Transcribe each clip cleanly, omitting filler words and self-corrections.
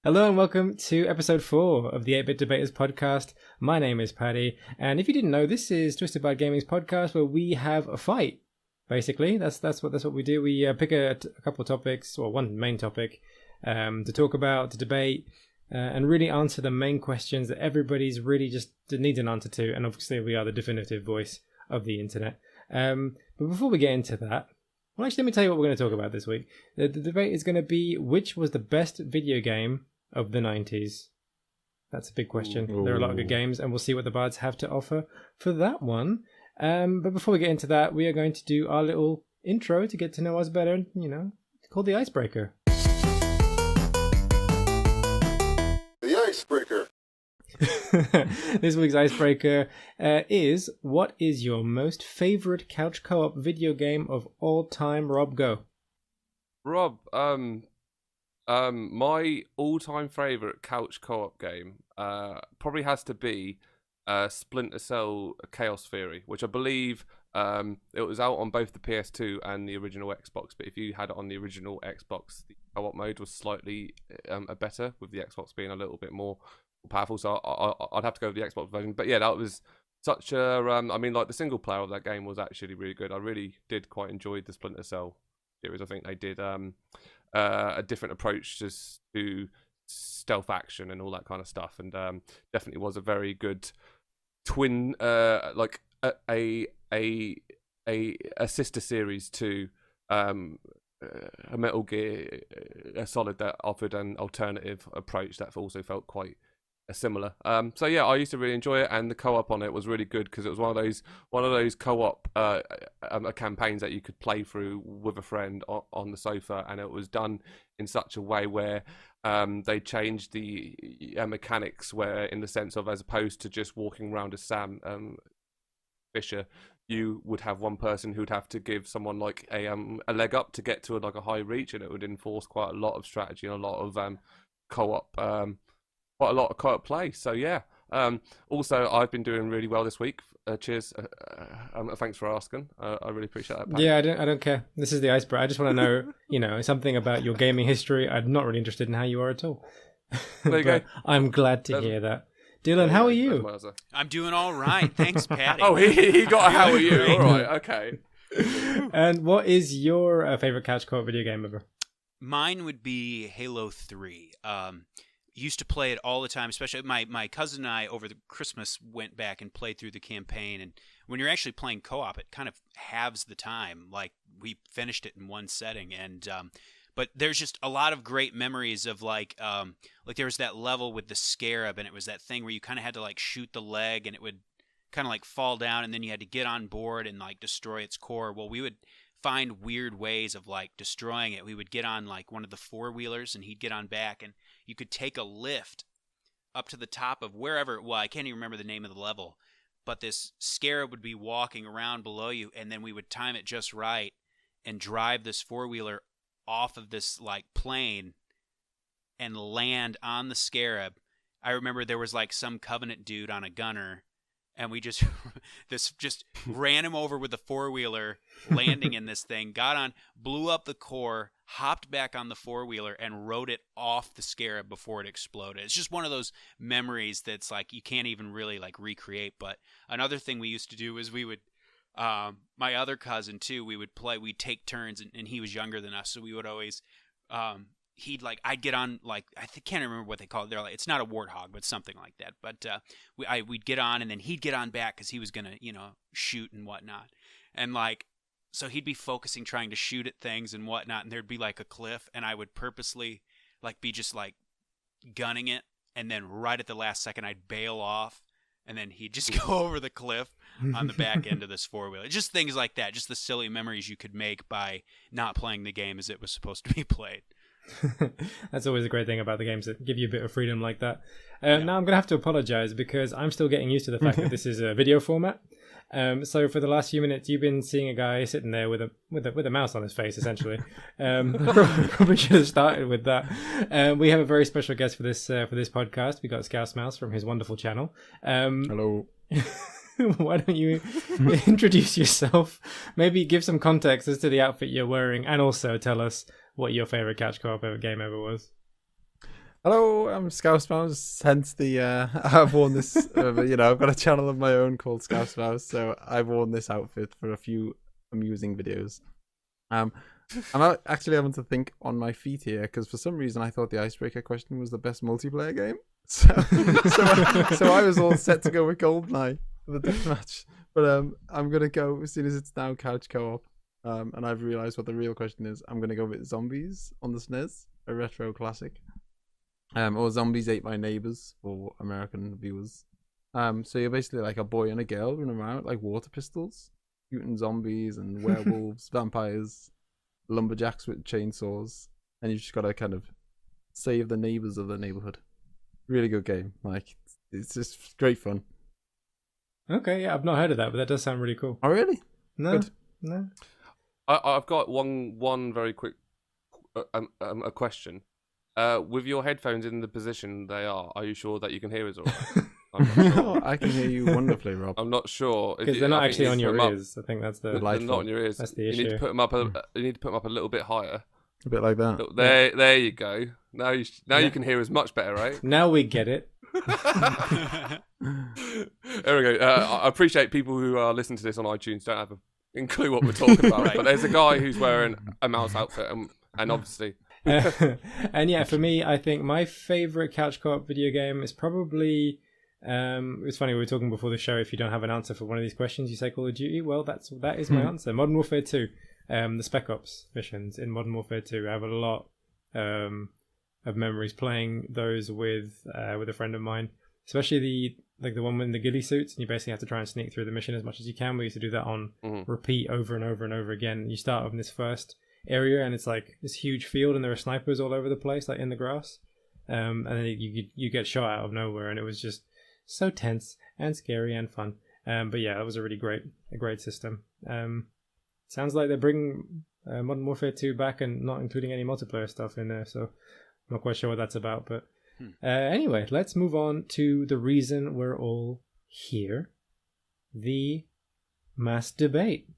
Hello and welcome to episode 4 of the 8-Bit Debaters podcast. My name is Paddy, and if you didn't know, this is Twisted by Gaming's podcast where we have a fight. Basically, that's what we do. We pick a couple of topics, or one main topic, to talk about, to debate, and really answer the main questions that everybody's really just needs an answer to. And obviously, we are the definitive voice of the internet. But before we get into that, well, actually, let me tell you what we're going to talk about this week. The debate is going to be which was the best video game of the 90s. That's a big question. Ooh. There are a lot of good games, and we'll see what the bards have to offer for that one. But before we get into that, we are going to do our little intro to get to know us better, called the Icebreaker. The Icebreaker. This week's Icebreaker is, what is your most favourite couch co-op video game of all time? Rob, go. Rob, my all-time favourite couch co-op game probably has to be Splinter Cell Chaos Theory, which I believe it was out on both the PS2 and the original Xbox, but if you had it on the original Xbox, the co-op mode was slightly better, with the Xbox being a little bit more powerful, so I'd have to go with the Xbox version. But yeah, that was such a the single player of that game was actually really good. I really did quite enjoy the Splinter Cell series. I think they did a different approach just to stealth action and all that kind of stuff, and definitely was a very good twin, like a sister series to a Metal Gear Solid that offered an alternative approach that also felt quite similar. So yeah, I used to really enjoy it, and the co-op on it was really good because it was one of those co-op campaigns that you could play through with a friend on the sofa, and it was done in such a way where they changed the mechanics, where in the sense of, as opposed to just walking around as Sam Fisher, you would have one person who'd have to give someone like a leg up to get to a high reach, and it would enforce quite a lot of strategy and a lot of quite a lot of co-op play. So yeah. Also, I've been doing really well this week. Cheers. Thanks for asking. I really appreciate that, Pat. Yeah, I don't care. This is the Icebreaker. I just want to know, something about your gaming history. I'm not really interested in how you are at all. There you go. I'm glad to hear that. Dylan, how are you? I'm doing all right. Thanks, Patty. Oh, he got a how are you? All right, okay. And what is your favorite couch co-op video game ever? Mine would be Halo 3. Used to play it all the time, especially my cousin and I over the Christmas went back and played through the campaign. And when you're actually playing co-op, it kind of halves the time. Like, we finished it in one setting, and but there's just a lot of great memories of like there was that level with the Scarab, and it was that thing where you kind of had to like shoot the leg, and it would kind of like fall down, and then you had to get on board and like destroy its core. Well, we would find weird ways of like destroying it. We would get on like one of the four-wheelers, and he'd get on back, and you could take a lift up to the top of wherever, well, I can't even remember the name of the level, but this Scarab would be walking around below you, and then we would time it just right and drive this four-wheeler off of this like plane and land on the Scarab. I remember there was like some Covenant dude on a gunner, and we just ran him over with the four-wheeler, landing in this thing, got on, blew up the core, hopped back on the four-wheeler, and rode it off the Scarab before it exploded. It's just one of those memories that's like you can't even really like recreate. But another thing we used to do is we would, my other cousin too, we'd take turns, and he was younger than us, so we would always, I'd get on, like, can't remember what they call it. They're like, it's not a warthog, but something like that. But we'd get on, and then he'd get on back because he was gonna, shoot and whatnot. And like, so he'd be focusing, trying to shoot at things and whatnot, and there'd be like a cliff, and I would purposely like be just like gunning it, and then right at the last second I'd bail off, and then he'd just go over the cliff on the back end of this four-wheeler. Just things like that, just the silly memories you could make by not playing the game as it was supposed to be played. That's always a great thing about the games that give you a bit of freedom like that. Now I'm going to have to apologize because I'm still getting used to the fact that this is a video format. So for the last few minutes, you've been seeing a guy sitting there with a mouse on his face, essentially. Probably should have started with that. We have a very special guest for this podcast. We got ScouseMouse from his wonderful channel. Hello. Why don't you introduce yourself? Maybe give some context as to the outfit you're wearing, and also tell us what your favorite couch co-op game ever was. Hello, I'm ScouseMouse. Hence the I've worn this. I've got a channel of my own called ScouseMouse, so I've worn this outfit for a few amusing videos. I'm actually having to think on my feet here because for some reason I thought the icebreaker question was the best multiplayer game. So I was all set to go with GoldenEye for the deathmatch, but I'm gonna go as soon as it's now couch co-op. And I've realised what the real question is. I'm gonna go with Zombies on the SNES, a retro classic. Or Zombies Ate My Neighbors for American viewers. So you're basically like a boy and a girl running around with, like, water pistols, shooting zombies and werewolves, vampires, lumberjacks with chainsaws, and you just gotta kind of save the neighbors of the neighborhood. Really good game. Like, it's just great fun. Okay, yeah, I've not heard of that, but that does sound really cool. Oh, really? No, Good. no. I've got one very quick a question. With your headphones in the position they are you sure that you can hear us all right? I'm not sure. I can hear you wonderfully, Rob. I'm not sure. Because they're not actually on your ears. I think that's the... They're not on your ears. That's the You issue. need to put them up. You need to put them up a little bit higher. A bit like that. There you go. Now you can hear us much better, right? Now we get it. There we go. I appreciate people who are listening to this on iTunes don't have a clue what we're talking about. Right. But there's a guy who's wearing a mouse outfit, and obviously. And yeah, for me, I think my favorite couch co-op video game is probably... it's funny, we were talking before the show, if you don't have an answer for one of these questions, you say Call of Duty. Well, that is my answer. Modern Warfare 2. The Spec Ops missions in Modern Warfare 2. I have a lot of memories playing those with a friend of mine, especially the one in the ghillie suits, and you basically have to try and sneak through the mission as much as you can. We used to do that on repeat over and over and over again. You start off in this first area, and it's like this huge field, and there are snipers all over the place, like in the grass, and then you get shot out of nowhere, and it was just so tense and scary and fun. But yeah, that was a great system. Sounds like they're bringing Modern Warfare 2 back and not including any multiplayer stuff in there, so I'm not quite sure what that's about. But anyway, let's move on to the reason we're all here, the mass debate.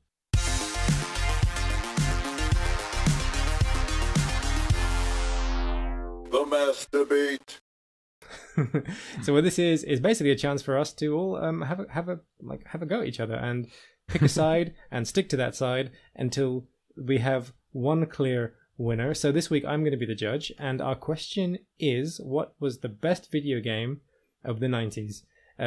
The mass debate. So what this is basically a chance for us to all have a go at each other and pick a side and stick to that side until we have one clear winner. So this week I'm going to be the judge, and our question is, what was the best video game of the 90s?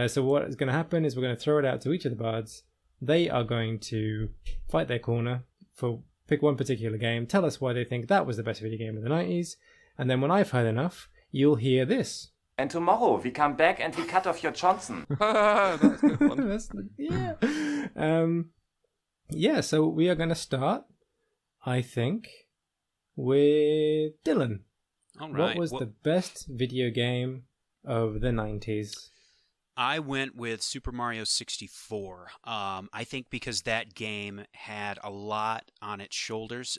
So what is going to happen is we're going to throw it out to each of the bards. They are going to fight their corner for pick one particular game, tell us why they think that was the best video game of the 90s, and then when I've heard enough, you'll hear this. And tomorrow we come back and we cut off your Johnson. That's a good one. Yeah, so we are going to start, I think, with Dylan. All right. What was the best video game of the 90s? I went with Super Mario 64. I think because that game had a lot on its shoulders.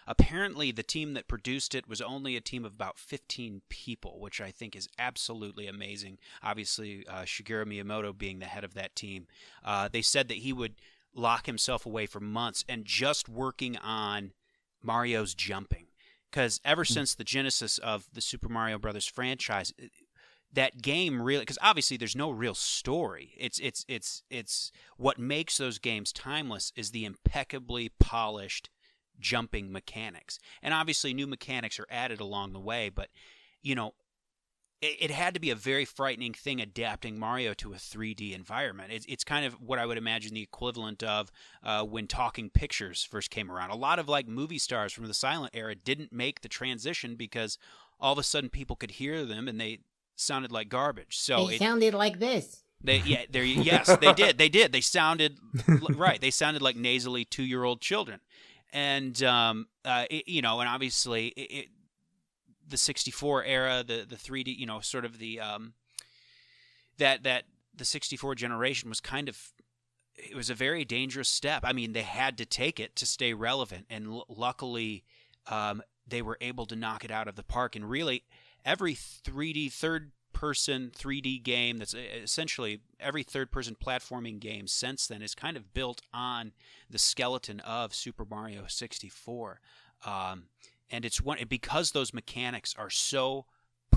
Apparently, the team that produced it was only a team of about 15 people, which I think is absolutely amazing. Obviously, Shigeru Miyamoto being the head of that team. They said that he would lock himself away for months and just working on Mario's jumping. Because ever since the genesis of the Super Mario Brothers franchise, that game really, because obviously there's no real story. It's what makes those games timeless is the impeccably polished jumping mechanics. And obviously new mechanics are added along the way, but you know, it had to be a very frightening thing adapting Mario to a 3D environment. It's kind of what I would imagine the equivalent of when Talking Pictures first came around. A lot of like movie stars from the silent era didn't make the transition because all of a sudden people could hear them and they sounded like garbage. So they sounded like this. Yes, they did. They sounded right. They sounded like nasally 2-year-old children, and and obviously the 64 era, the 3D, sort of the that the 64 generation was kind of, it was a very dangerous step. I mean, they had to take it to stay relevant, and luckily they were able to knock it out of the park. And really, every 3D third-person 3D game, that's essentially every third-person platforming game since then, is kind of built on the skeleton of Super Mario 64. And it's because those mechanics are so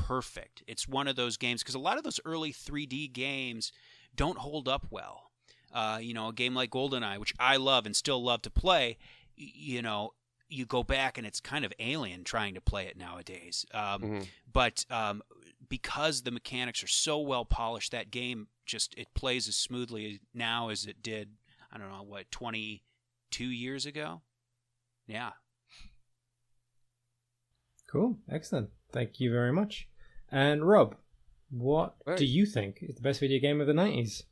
perfect. It's one of those games, because a lot of those early 3D games don't hold up well. You know, a game like GoldenEye, which I love and still love to play, you know, you go back and it's kind of alien trying to play it nowadays. But because the mechanics are so well polished, that game it plays as smoothly now as it did, I don't know, what, 22 years ago? Yeah. Cool. Excellent. Thank you very much. And Rob, what do you think is the best video game of the 90s?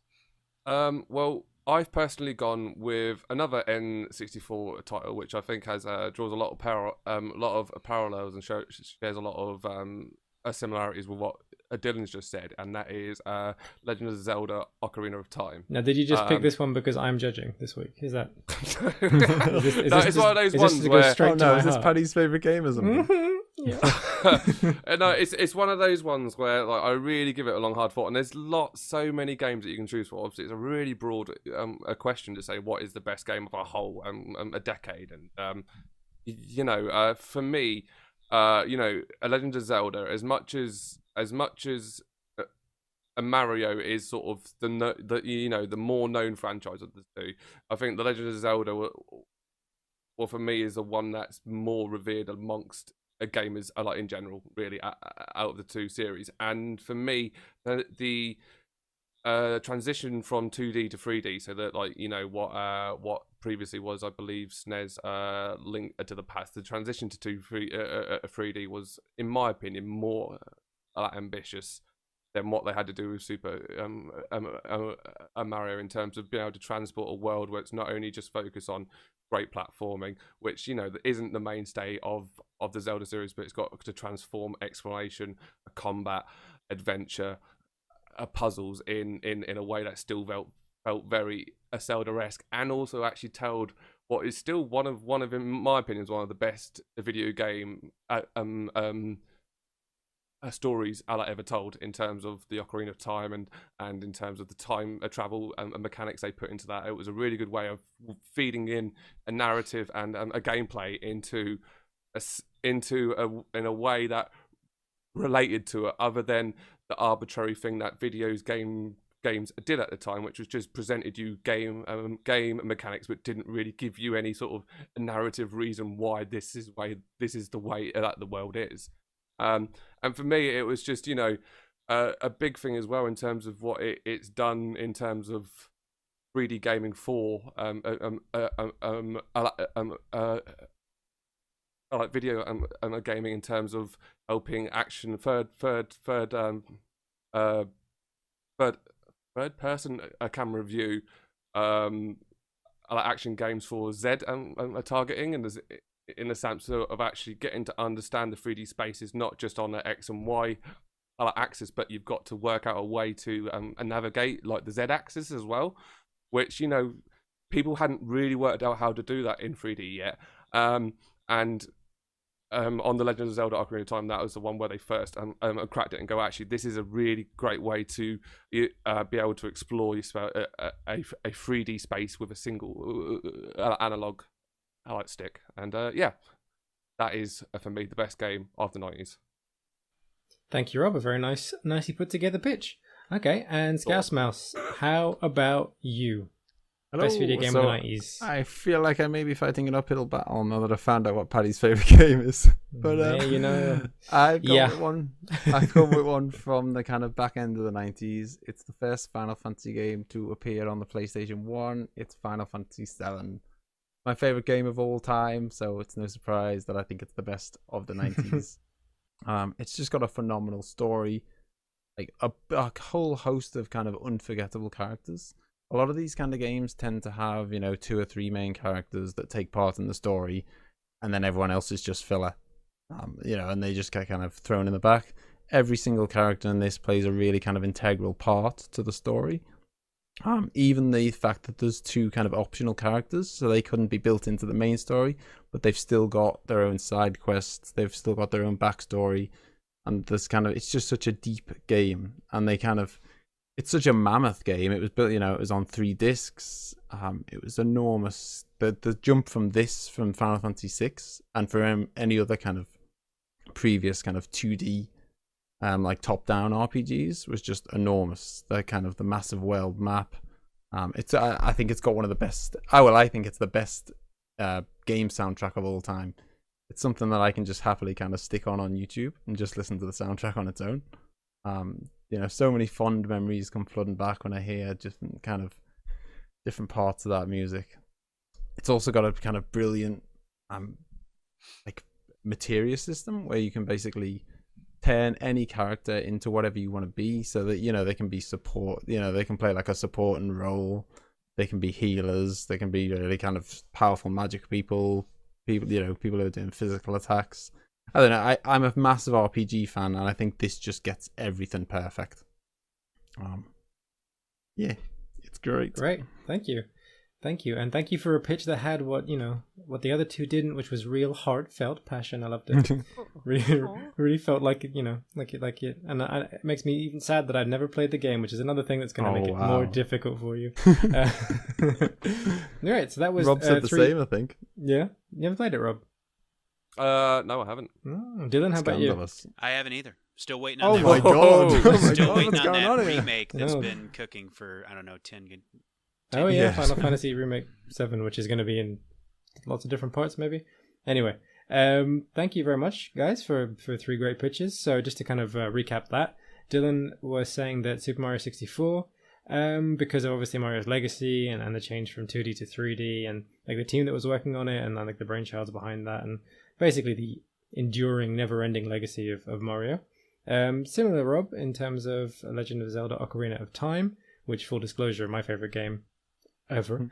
Well, I've personally gone with another N64 title, which I think has draws a lot of parallels and shares a lot of similarities with what Dylan's just said, and that is Legend of Zelda: Ocarina of Time. Now, did you just pick this one because I'm judging this week? Is that? It's one of those ones where is this Paddy's favorite game or something? No, it's one of those ones where like I really give it a long hard thought, and there's so many games that you can choose for. Obviously, it's a really broad a question to say what is the best game of a whole a decade, and you know, for me, you know, A Legend of Zelda, as much as a Mario is sort of the you know, the more known franchise of the two, I think The Legend of Zelda, well, for me, is the one that's more revered amongst gamers, like in general, really, out of the two series. And for me, the transition from 2D to 3D, so that, like, you know, what previously was, I believe, SNES Link to the Past, the transition to 3D was, in my opinion, more ambitious than what they had to do with Super Mario, in terms of being able to transport a world where it's not only just focused on great platforming, which, you know, isn't the mainstay of the Zelda series, but it's got to transform exploration, combat, adventure, puzzles in a way that still felt very Zelda-esque, and also actually told what is still one of in my opinion is one of the best video game stories I've ever told, in terms of the Ocarina of Time and in terms of the time travel and mechanics they put into that. It was a really good way of feeding in a narrative and a gameplay into in a way that related to it, other than the arbitrary thing that games did at the time, which was just presented you game mechanics, but didn't really give you any sort of narrative reason why this is the way that the world is. And for me, it was just, you know, a big thing as well in terms of what it's done in terms of 3D gaming for like video gaming, in terms of helping action third person camera view like action games for Z targeting, and there's, in the sense of actually getting to understand the 3D spaces, not just on the X and Y axis, but you've got to work out a way to navigate like the Z axis as well, which, you know, people hadn't really worked out how to do that in 3D yet. And on The Legend of Zelda: Ocarina of Time, that was the one where they first cracked it and go, actually, this is a really great way to be able to explore a 3D space with a single analog stick. And yeah, that is for me the best game of the 90s. Thank you, Rob. A very nicely put together pitch. Okay, and ScouseMouse, how about you? Hello. Best video game of the 90s. I feel like I may be fighting an uphill battle now that I found out what Paddy's favourite game is. But yeah, you know, I've gone with one. I've gone with one from the kind of back end of the 90s. It's the first Final Fantasy game to appear on the PlayStation 1. It's Final Fantasy 7. My favourite game of all time, so it's no surprise that I think it's the best of the 90s. It's just got a phenomenal story, like a whole host of kind of unforgettable characters. A lot of these kind of games tend to have, you know, 2 or 3 main characters that take part in the story, and then everyone else is just filler, you know, and they just get kind of thrown in the back. Every single character in this plays a really kind of integral part to the story. Even the fact that there's 2 kind of optional characters, so they couldn't be built into the main story, but they've still got their own side quests, they've still got their own backstory, and this kind of, it's just such a deep game, and they kind of, it's such a mammoth game. It was built, you know, it was on 3 discs. It was enormous. The jump from Final Fantasy VI and from any other kind of previous kind of 2D like top-down RPGs was just enormous. The kind of the massive world map. I think it's got one of the best. I think it's the best game soundtrack of all time. It's something that I can just happily kind of stick on YouTube and just listen to the soundtrack on its own. So many fond memories come flooding back when I hear different parts of that music. It's also got a kind of brilliant like materia system where you can basically turn any character into whatever you want to be, so that they can be support. They can play like a supporting role. They can be healers. They can be really kind of powerful magic people who are doing physical attacks. I don't know. I'm a massive RPG fan, and I think this just gets everything perfect. Yeah, it's great. Great, thank you, and thank you for a pitch that had what the other two didn't, which was real heartfelt passion. I loved it. really felt like it, and it makes me even sad that I've never played the game, which is another thing that's going to make it more difficult for you. Right, so that was Rob said the same, I think. Yeah, you haven't played it, Rob? No, I haven't. Oh, Dylan, how about you? I haven't either. Still waiting on that. My god! Still waiting What's on going on that here? remake that's been cooking for 10 Oh yeah, years. Final Fantasy Remake 7, which is going to be in lots of different parts, maybe. Anyway, thank you very much, guys, for 3 great pitches. So just to kind of recap that, Dylan was saying that Super Mario 64, because of obviously Mario's legacy and the change from 2D to 3D, and like the team that was working on it, and like the brainchilds behind that, and basically the enduring, never-ending legacy of Mario. Similar, Rob, in terms of Legend of Zelda: Ocarina of Time, which, full disclosure, my favorite game ever.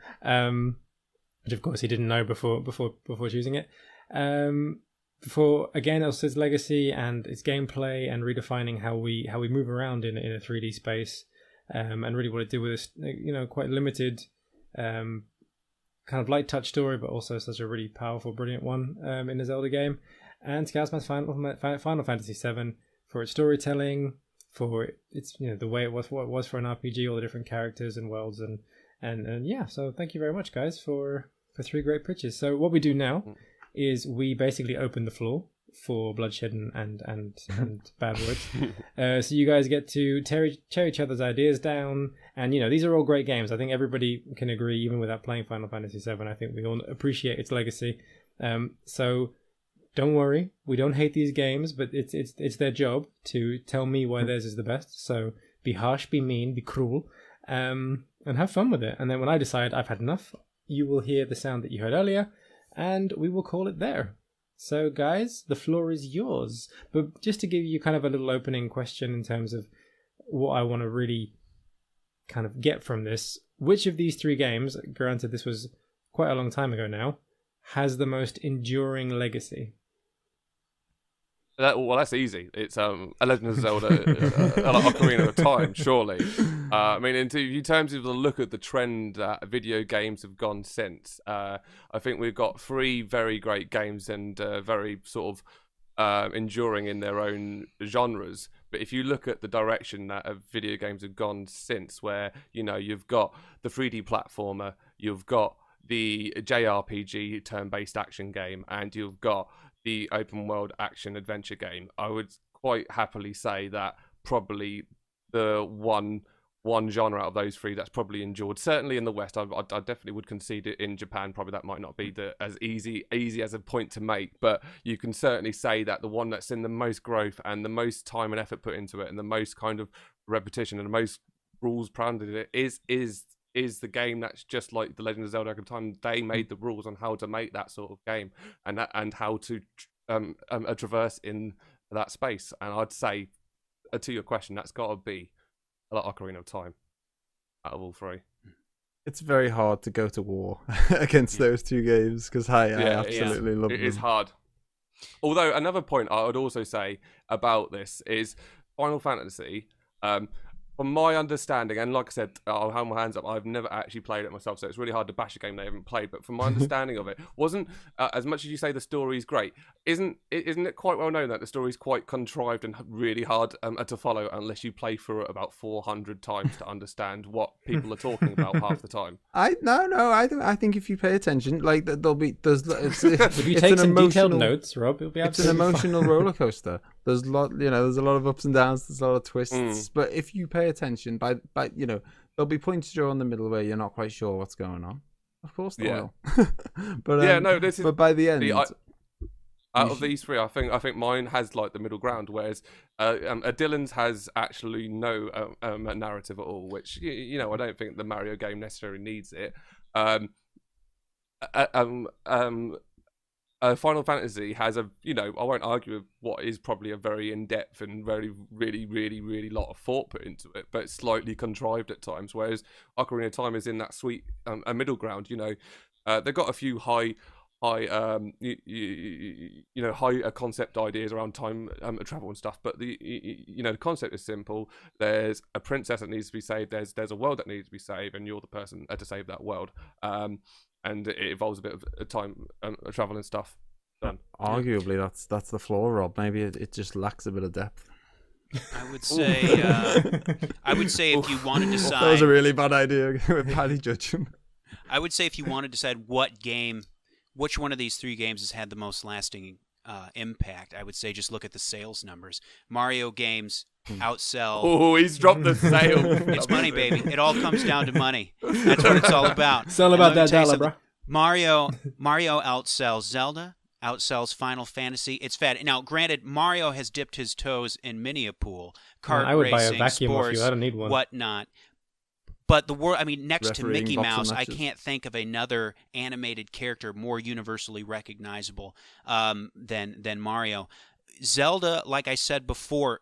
Which of course he didn't know before choosing it. For again, also its legacy and its gameplay and redefining how we move around in a 3D space, and really what it did with this quite limited kind of light touch story, but also such a really powerful, brilliant one in the Zelda game. And ScouseMouse Final Fantasy VII for its storytelling, for its the way it was for an RPG, all the different characters and worlds, and yeah. So thank you very much, guys, for 3 great pitches. So what we do now is we basically open the floor for bloodshed and bad words. So you guys get to tear each other's ideas down, and these are all great games. I think everybody can agree, even without playing Final Fantasy VII. I think we all appreciate its legacy. So don't worry, we don't hate these games, but it's their job to tell me why theirs is the best. So be harsh, be mean, be cruel, and have fun with it. And then when I decide I've had enough, you will hear the sound that you heard earlier, and we will call it there. So guys, the floor is yours. But just to give you kind of a little opening question in terms of what I want to really kind of get from this, which of these 3 games, granted this was quite a long time ago now, has the most enduring legacy? Well, that's easy. It's A Legend of Zelda, Ocarina of Time, surely. I mean, in terms of the look at the trend that video games have gone since, I think we've got 3 very great games and very sort of enduring in their own genres. But if you look at the direction that video games have gone since, where you've got the 3D platformer, you've got the JRPG turn-based action game, and you've got the open world action adventure game, I would quite happily say that probably the one genre out of those 3 that's probably endured, certainly in the West. I definitely would concede it in Japan. Probably that might not be as easy as a point to make, but you can certainly say that the one that's in the most growth and the most time and effort put into it, and the most kind of repetition and the most rules pounded it is the game that's just like The Legend of Zelda Ocarina of Time. They made the rules on how to make that sort of game and how to traverse in that space. And I'd say, to your question, that's got to be Ocarina of Time out of all 3. It's very hard to go to war against those 2 games because I absolutely love them. It is hard. Although another point I would also say about this is Final Fantasy. From my understanding, and like I said, I'll have my hands up, I've never actually played it myself, so it's really hard to bash a game they haven't played. But from my understanding of it, wasn't as much as you say the story is great, isn't it quite well known that the story is quite contrived and really hard to follow unless you play through it about 400 times to understand what people are talking about half the time? I think if you pay attention, like if If you take some detailed notes, Rob, it'll be it's an absolutely emotional roller coaster. There's there's a lot of ups and downs. There's a lot of twists. But if you pay attention, by there'll be points during the middle where you're not quite sure what's going on. Of course, there will. But but by the end. Out of these three, I think mine has like the middle ground, whereas Dylan's has actually no narrative at all, which I don't think the Mario game necessarily needs it. Final Fantasy has I won't argue with what is probably a very in-depth and very really really really lot of thought put into it, but it's slightly contrived at times. Whereas Ocarina of Time is in that sweet a middle ground. They've got a few high concept ideas around time travel and stuff, but the concept is simple. There's a princess that needs to be saved, there's a world that needs to be saved, and you're the person to save that world, and it involves a bit of time travel and stuff. Done. Arguably that's the flaw, Rob. Maybe it just lacks a bit of depth. I would say if you want to decide, that was a really bad idea with Paddy judging. I would say if you want to decide which one of these three games has had the most lasting impact, I would say just look at the sales numbers. Mario games outsell. Oh, he's dropped the sale. It's money, baby. It all comes down to money. That's what it's all about. It's all about that dollar, bro. Mario outsells Zelda, outsells Final Fantasy. It's fat. Now, granted, Mario has dipped his toes in many a pool. Kart I would racing, buy a vacuum sports, off you. I don't need one. Whatnot. But the world, next Refereeing to Mickey boxing Mouse, I matches. can't think of another animated character more universally recognizable than Mario. Zelda, like I said before,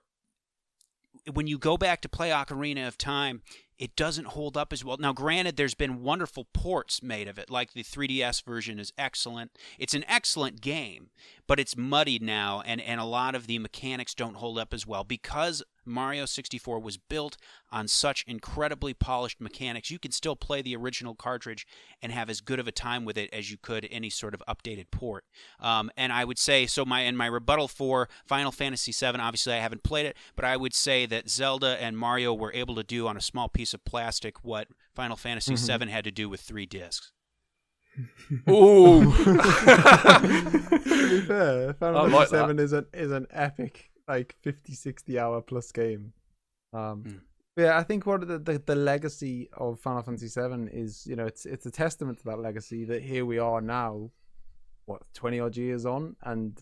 when you go back to play Ocarina of Time, it doesn't hold up as well. Now, granted, there's been wonderful ports made of it, like the 3DS version is excellent. It's an excellent game, but it's muddied now, and a lot of the mechanics don't hold up as well. Because Mario 64 was built on such incredibly polished mechanics, you can still play the original cartridge and have as good of a time with it as you could any sort of updated port. And I would say, my rebuttal for Final Fantasy VII, obviously I haven't played it, but I would say that Zelda and Mario were able to do on a small piece of plastic what Final Fantasy VII had to do with 3 discs. Ooh. To be fair, Final like Fantasy VII is an epic 50-60 hour plus game. Yeah, I think what the legacy of Final Fantasy VII is, it's a testament to that legacy that here we are now, 20 odd years on, and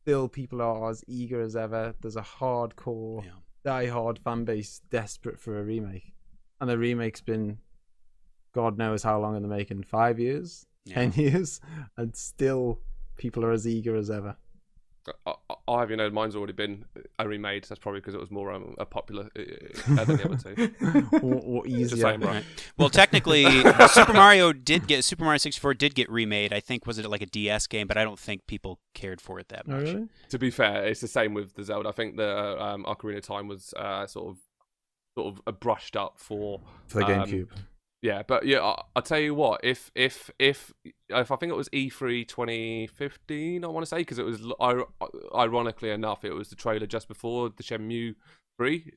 still people are as eager as ever. There's a hardcore, die-hard fan base desperate for a remake, and the remake's been God knows how long in the making, 5 years, 10 years, and still people are as eager as ever. Mine's already been remade. That's probably because it was more popular than the other two. Or easier. Just saying, right? Well, technically, Super Mario 64 did get remade. I think, was it like a DS game? But I don't think people cared for it that much. Oh, really? To be fair, it's the same with the Zelda. I think the Ocarina of Time was sort of brushed up for the GameCube. Yeah, but I'll tell you what. If I think it was E3 2015, I want to say, because it was ironically enough, it was the trailer just before the Shenmue 3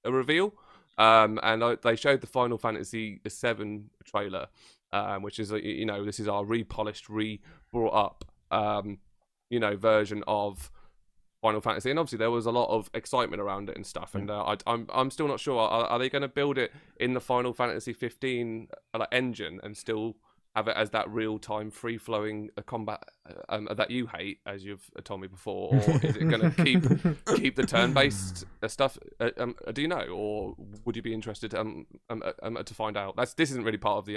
reveal, and they showed the Final Fantasy VII trailer, which is this is our repolished, brought up version of Final Fantasy, and obviously there was a lot of excitement around it and stuff. And I'm still not sure. Are they going to build it in the Final Fantasy 15 engine and still have it as that real-time, free-flowing combat that you hate, as you've told me before, or is it going to keep the turn-based stuff? Do you know, or would you be interested to find out? This isn't really part of the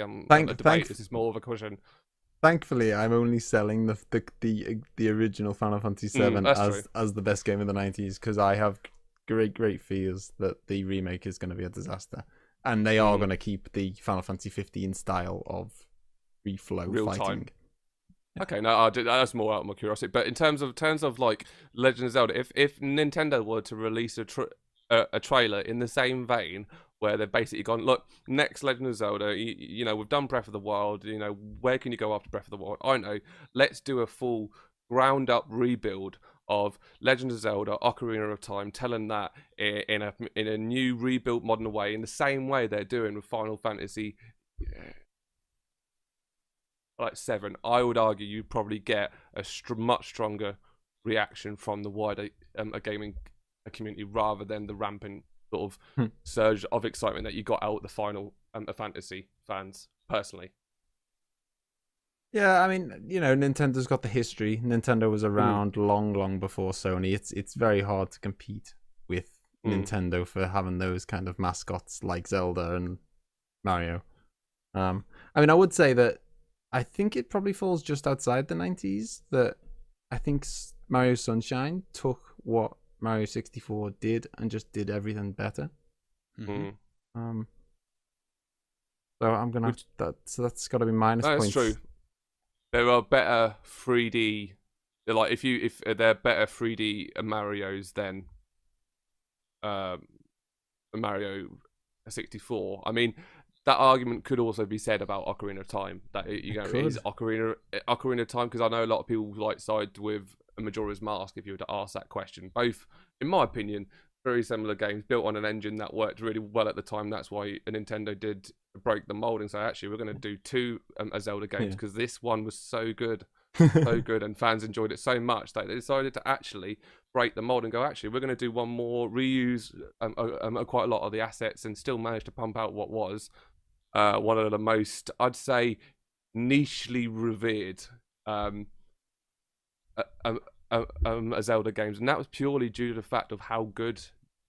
debate. This is more of a question. Thankfully, I'm only selling the original Final Fantasy VII as the best game in the 90s, because I have great fears that the remake is going to be a disaster, and they are going to keep the Final Fantasy 15 style of free-flow fighting. Time. Yeah. Okay, no, that's more out of my curiosity. But in terms of like Legend of Zelda, if Nintendo were to release a trailer in the same vein, where they've basically gone, look, next Legend of Zelda, we've done Breath of the Wild, where can you go after Breath of the Wild? I know, let's do a full ground-up rebuild of Legend of Zelda, Ocarina of Time, telling that in a new, rebuilt, modern way, in the same way they're doing with Final Fantasy 7. I would argue you'd probably get a much stronger reaction from the wider a gaming community rather than the rampant sort of surge of excitement that you got out the Final Fantasy fans, personally. Yeah, I mean, Nintendo's got the history. Nintendo was around long before Sony. It's very hard to compete with Nintendo for having those kind of mascots like Zelda and Mario. I mean, I would say that I think it probably falls just outside the 90s. That I think Mario Sunshine took what Mario 64 did and just did everything better. So I'm gonna have that. So that's got to be minus points. That's true. There are better 3D. Like if they're better 3D Marios than Mario 64. I mean, that argument could also be said about Ocarina of Time. That it is Ocarina of Time, because I know a lot of people like side with a Majora's Mask. If you were to ask that question, both, in my opinion, very similar games built on an engine that worked really well at the time. That's why Nintendo did break the mold and say, actually, we're going to do two Zelda games because this one was so good. So good, and fans enjoyed it so much that they decided to actually break the mold and go, actually, we're going to do one more, reuse quite a lot of the assets and still manage to pump out what was one of the most, I'd say, nichely revered Zelda games, and that was purely due to the fact of how good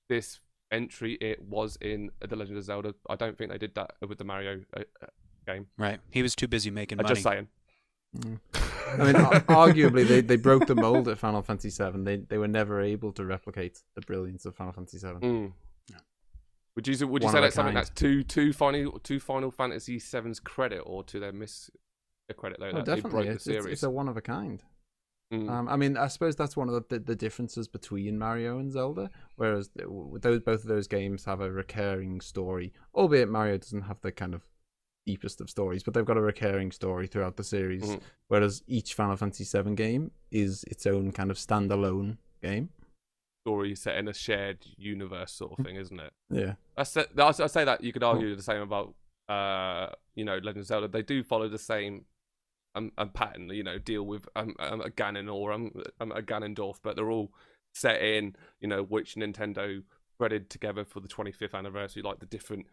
this entry it was in The Legend of Zelda. I don't think they did that with the Mario game. Right, he was too busy making money. Just saying. I mean, arguably, they broke the mold at Final Fantasy VII. They were never able to replicate the brilliance of Final Fantasy VII. Would you say that's something that's to Final Fantasy VII's credit, or to their credit though? That Definitely, they broke the series? It's a one of a kind. I mean, I suppose that's one of the differences between Mario and Zelda. Whereas both of those games have a recurring story, albeit Mario doesn't have the kind of deepest of stories, but they've got a recurring story throughout the series. Whereas each Final Fantasy VII game is its own kind of standalone game. Story set in a shared universe, sort of thing, isn't it? Yeah. I say that you could argue the same about Legend of Zelda. They do follow the same pattern, deal with a Ganon or a Ganondorf, but they're all set in, which Nintendo threaded together for the 25th anniversary, like the different,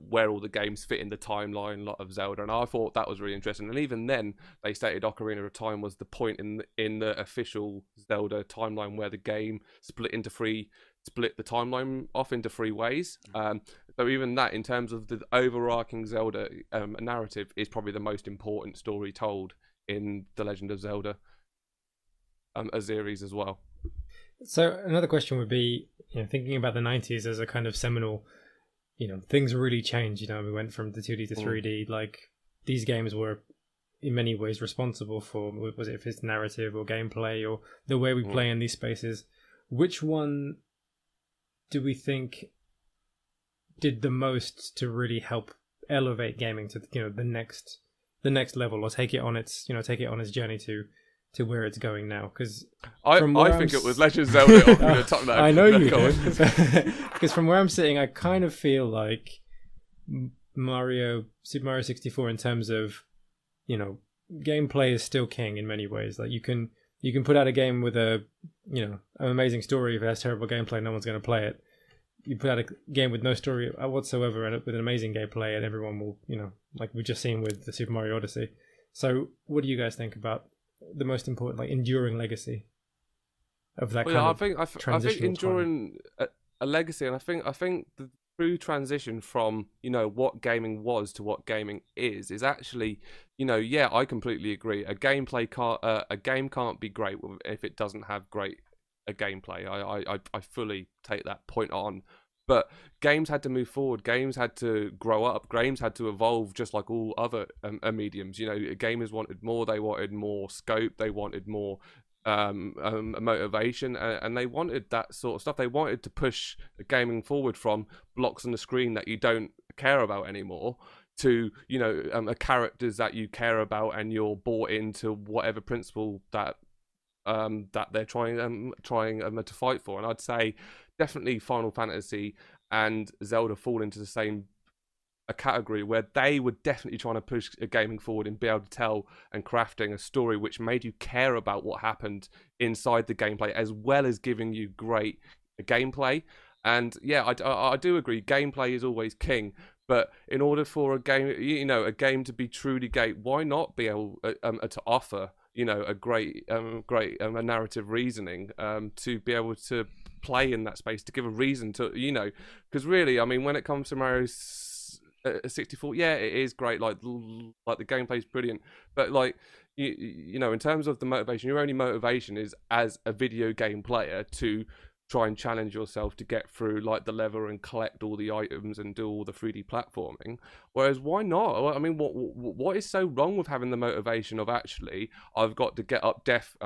where all the games fit in the timeline, a lot of Zelda, and I thought that was really interesting. And even then, they stated Ocarina of Time was the point in the official Zelda timeline where the game split the timeline off into three ways. So even that, in terms of the overarching Zelda narrative, is probably the most important story told in The Legend of Zelda, a series as well. So another question would be, thinking about the 90s as a kind of seminal, things really changed. We went from the 2D to 3D. Like, these games were in many ways responsible for, was it if it's narrative or gameplay or the way we play in these spaces. Which one do we think did the most to really help elevate gaming to the next level, or take it on its journey to where it's going now? Because I think it was Legend of Zelda. I know you do. Because from where I'm sitting, I kind of feel like Super Mario 64, in terms of gameplay, is still king in many ways. Like, you can put out a game with an amazing story. If it has terrible gameplay, no one's going to play it. You put out a game with no story whatsoever and with an amazing gameplay, and everyone will, like we've just seen with the Super Mario Odyssey. So what do you guys think about the most important, like, enduring legacy of that kind of I think enduring a legacy, and I think the true transition from what gaming was to what gaming is actually, I completely agree. A game can't be great if it doesn't have great gameplay. I fully take that point on. But games had to move forward. Games had to grow up. Games had to evolve, just like all other mediums. Gamers wanted more. They wanted more scope. They wanted more motivation, and they wanted that sort of stuff. They wanted to push gaming forward from blocks on the screen that you don't care about anymore to characters that you care about, and you're bought into whatever principle that they're trying to fight for. And I'd say definitely Final Fantasy and Zelda fall into the same a category where they were definitely trying to push gaming forward and be able to tell and crafting a story which made you care about what happened inside the gameplay, as well as giving you great gameplay. And yeah, I do agree, gameplay is always king. But in order for a game, a game to be truly great, why not be able to offer, a great a narrative reasoning to be able to play in that space, to give a reason to, because really, I mean, when it comes to Mario 64, yeah, it is great. Like the gameplay is brilliant, but like in terms of the motivation, your only motivation is as a video game player to try and challenge yourself to get through like the level and collect all the items and do all the 3D platforming. Whereas why not? I mean, what is so wrong with having the motivation of actually I've got to get up death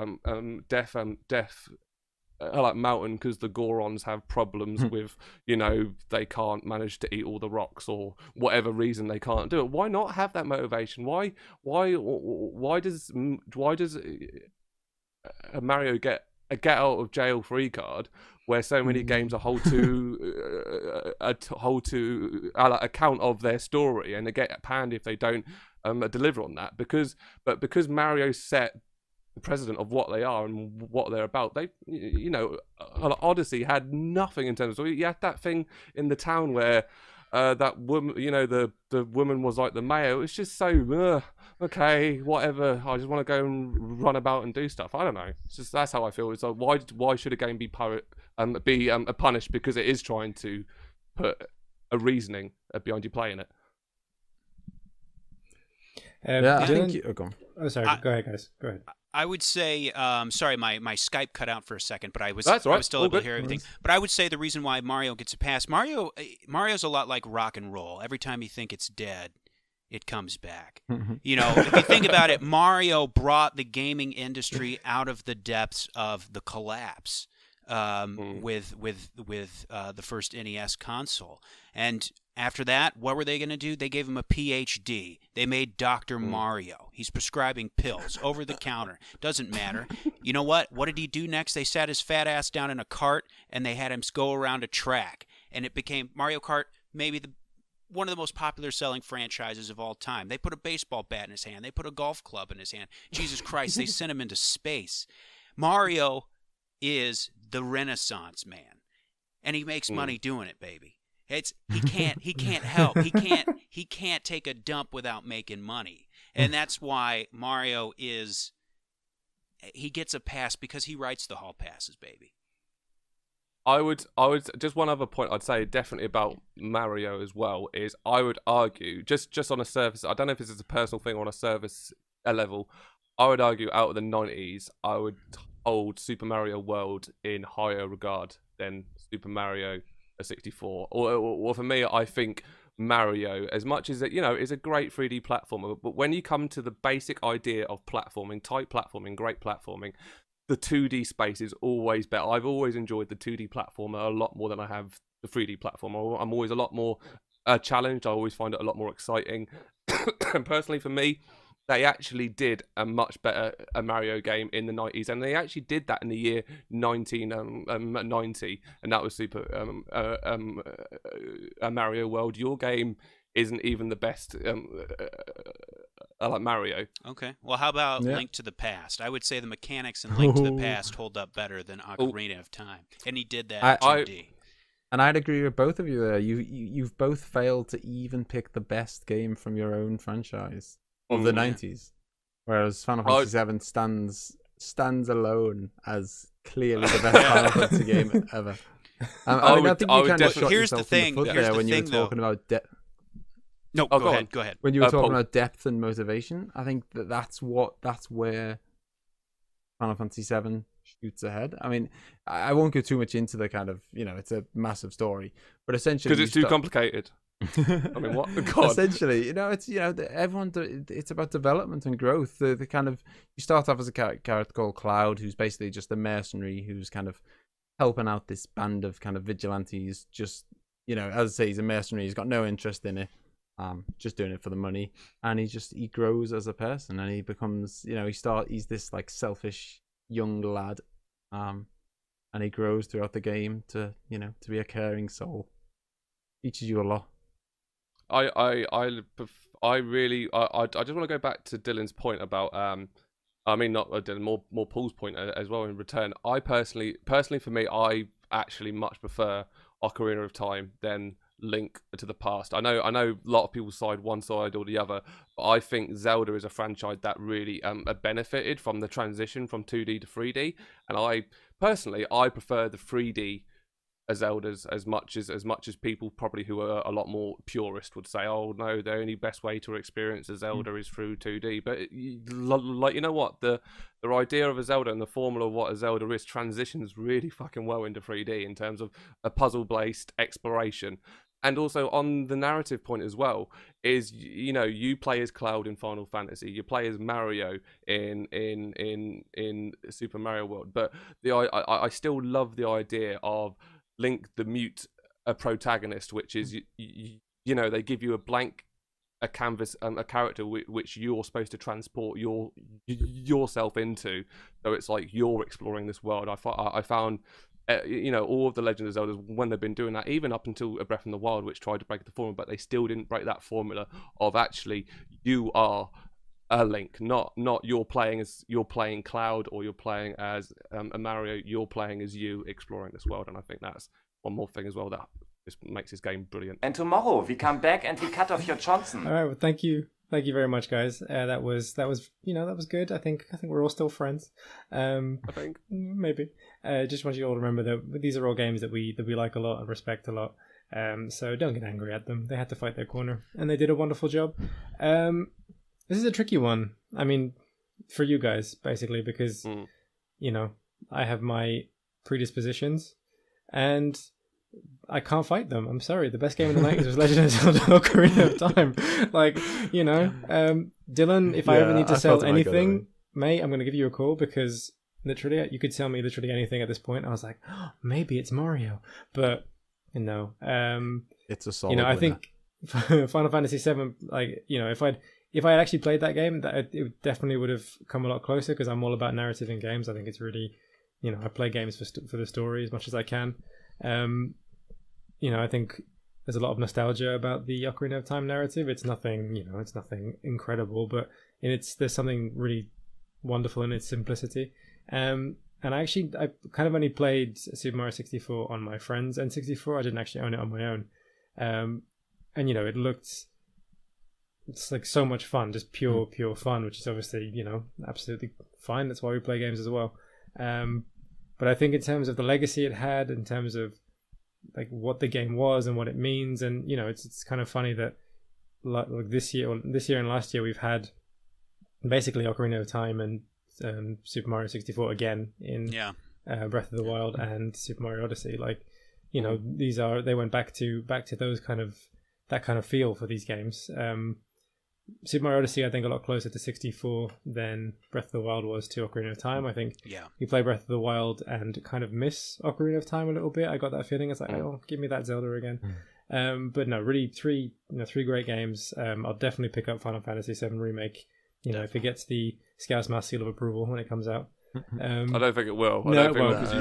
like mountain because the Gorons have problems with they can't manage to eat all the rocks or whatever reason they can't do it. Why not have that motivation? Why does Mario get a get out of jail free card where so many games are hold to account of their story, and they get panned if they don't deliver on that, because Mario set the precedent of what they are and what they're about. They Odyssey had nothing in terms of, you had that thing in the town where that woman, the woman was like the mayor. It's just so okay, whatever. I just want to go and run about and do stuff. I don't know. It's just, that's how I feel. It's like, why should a game be punished because it is trying to put a reasoning behind you playing it? I think. Go on. Oh, sorry. Go ahead, guys. Go ahead. I would say, sorry, my Skype cut out for a second, but I was That's right. I was still able to hear everything. But I would say the reason why Mario gets a pass, Mario's a lot like rock and roll. Every time you think it's dead, it comes back. If you think about it, Mario brought the gaming industry out of the depths of the collapse with the first NES console. And after that, what were they going to do? They gave him a PhD. They made Dr. Mario. He's prescribing pills over the counter. Doesn't matter. You know what? What did he do next? They sat his fat ass down in a cart and they had him go around a track. And it became Mario Kart, maybe one of the most popular selling franchises of all time. They put a baseball bat in his hand. They put a golf club in his hand. Jesus Christ, they sent him into space. Mario is the Renaissance man. And he makes money doing it, baby. He can't help. He can't take a dump without making money. And that's why Mario he gets a pass because he writes the hall passes, baby. I would just one other point I'd say definitely about Mario as well is I would argue just on a surface, I don't know if this is a personal thing or on a service level, I would argue out of the 90s I would hold Super Mario World in higher regard than Super Mario 64. Or for me, I think Mario, as much as it is a great 3D platformer, but when you come to the basic idea of platforming, tight platforming, great platforming, the 2D space is always better. I've always enjoyed the 2D platformer a lot more than I have the 3D platformer. I'm always a lot more challenged. I always find it a lot more exciting. And personally, for me, they actually did a much better Mario game in the 90s, and they actually did that in the year 1990, and that was Super Mario World. Your game isn't even the best like Mario. Okay. Well, how about Link to the Past? I would say the mechanics in Link to the Past hold up better than Ocarina of Time, and he did that in 2D. And I'd agree with both of you there. You've both failed to even pick the best game from your own franchise of the 90s, whereas Final Fantasy VII stands alone as clearly the best Final Fantasy game ever. I think you kind of shot yourself in the foot there when you were talking about depth. No, go ahead. When you were talking about depth and motivation, I think that's where Final Fantasy VII shoots ahead. I mean, I won't go too much into the kind of, it's a massive story, but essentially because it's too complicated. I mean, what? God. Essentially, it's everyone. It's about development and growth. The kind of, you start off as a character called Cloud, who's basically just a mercenary who's kind of helping out this band of kind of vigilantes. Just as I say, he's a mercenary. He's got no interest in it. Just doing it for the money, and he grows as a person, and he becomes, he's this like selfish young lad, and he grows throughout the game to be a caring soul. Teaches you a lot. I really I just want to go back to Dylan's point about I mean not Dylan, more Paul's point as well in return. I personally for me, I actually much prefer Ocarina of Time than Link to the Past. I know a lot of people side one side or the other, but I think Zelda is a franchise that really benefited from the transition from 2D to 3D, and I personally prefer the 3D Zeldas as much as people probably who are a lot more purist would say, oh no, the only best way to experience a Zelda is through 2D. But like, you know what, the idea of a Zelda and the formula of what a Zelda is transitions really fucking well into 3D in terms of a puzzle based exploration. And also on the narrative point as well, is, you know, you play as Cloud in Final Fantasy, you play as Mario in Super Mario World, but I still love the idea of Link the mute a protagonist, which is you know, they give you a canvas, a character which you're supposed to transport yourself into, so it's like you're exploring this world. I found you know, all of the Legend of Zelda, when they've been doing that, even up until A Breath in the Wild, which tried to break the formula, but they still didn't break that formula of actually you are a Link, not you're playing Cloud or you're playing as a Mario, you're playing as you exploring this world. And I think that's one more thing as well that just makes this game brilliant. And tomorrow we come back and we cut off your Johnson. All right, well, thank you very much, guys. That was you know, that was good. I think we're all still friends. I think maybe. Just want you all to remember that these are all games that we like a lot and respect a lot. So don't get angry at them. They had to fight their corner, and they did a wonderful job. This is a tricky one. I mean, for you guys, basically, because, you know, I have my predispositions, and I can't fight them. I'm sorry. The best game in the 90s was Legend of Zelda Ocarina of Time. Like, you know, Dylan, if I ever need to sell anything, mate, I'm going to give you a call, because literally, you could tell me literally anything at this point. I was like, oh, maybe it's Mario. But, you know, it's a solid, you know, I winner. think Final Fantasy VII, like, you know, if I had actually played that game, it definitely would have come a lot closer, because I'm all about narrative in games. I think it's really, you know, I play games for the story as much as I can. You know, I think there's a lot of nostalgia about the Ocarina of Time narrative. It's nothing, you know, it's nothing incredible, but there's something really wonderful in its simplicity. And I kind of only played Super Mario 64 on my friend's N64. I didn't actually own it on my own. And, you know, it's like so much fun, just pure fun, which is obviously, you know, absolutely fine. That's why we play games as well. But I think in terms of the legacy it had, in terms of like what the game was and what it means, and, you know, it's kind of funny that like this year and last year we've had basically Ocarina of Time and Super Mario 64 again in Breath of the Wild and Super Mario Odyssey. Like, you know, they went back to those that kind of feel for these games. Super Mario Odyssey, I think, a lot closer to 64 than Breath of the Wild was to Ocarina of Time. I think you play Breath of the Wild and kind of miss Ocarina of Time a little bit. I got that feeling. It's like, oh, give me that Zelda again. But no, really, three great games. I'll definitely pick up Final Fantasy VII Remake. You know, if it gets the ScouseMouse seal of approval when it comes out. I don't think it will. Because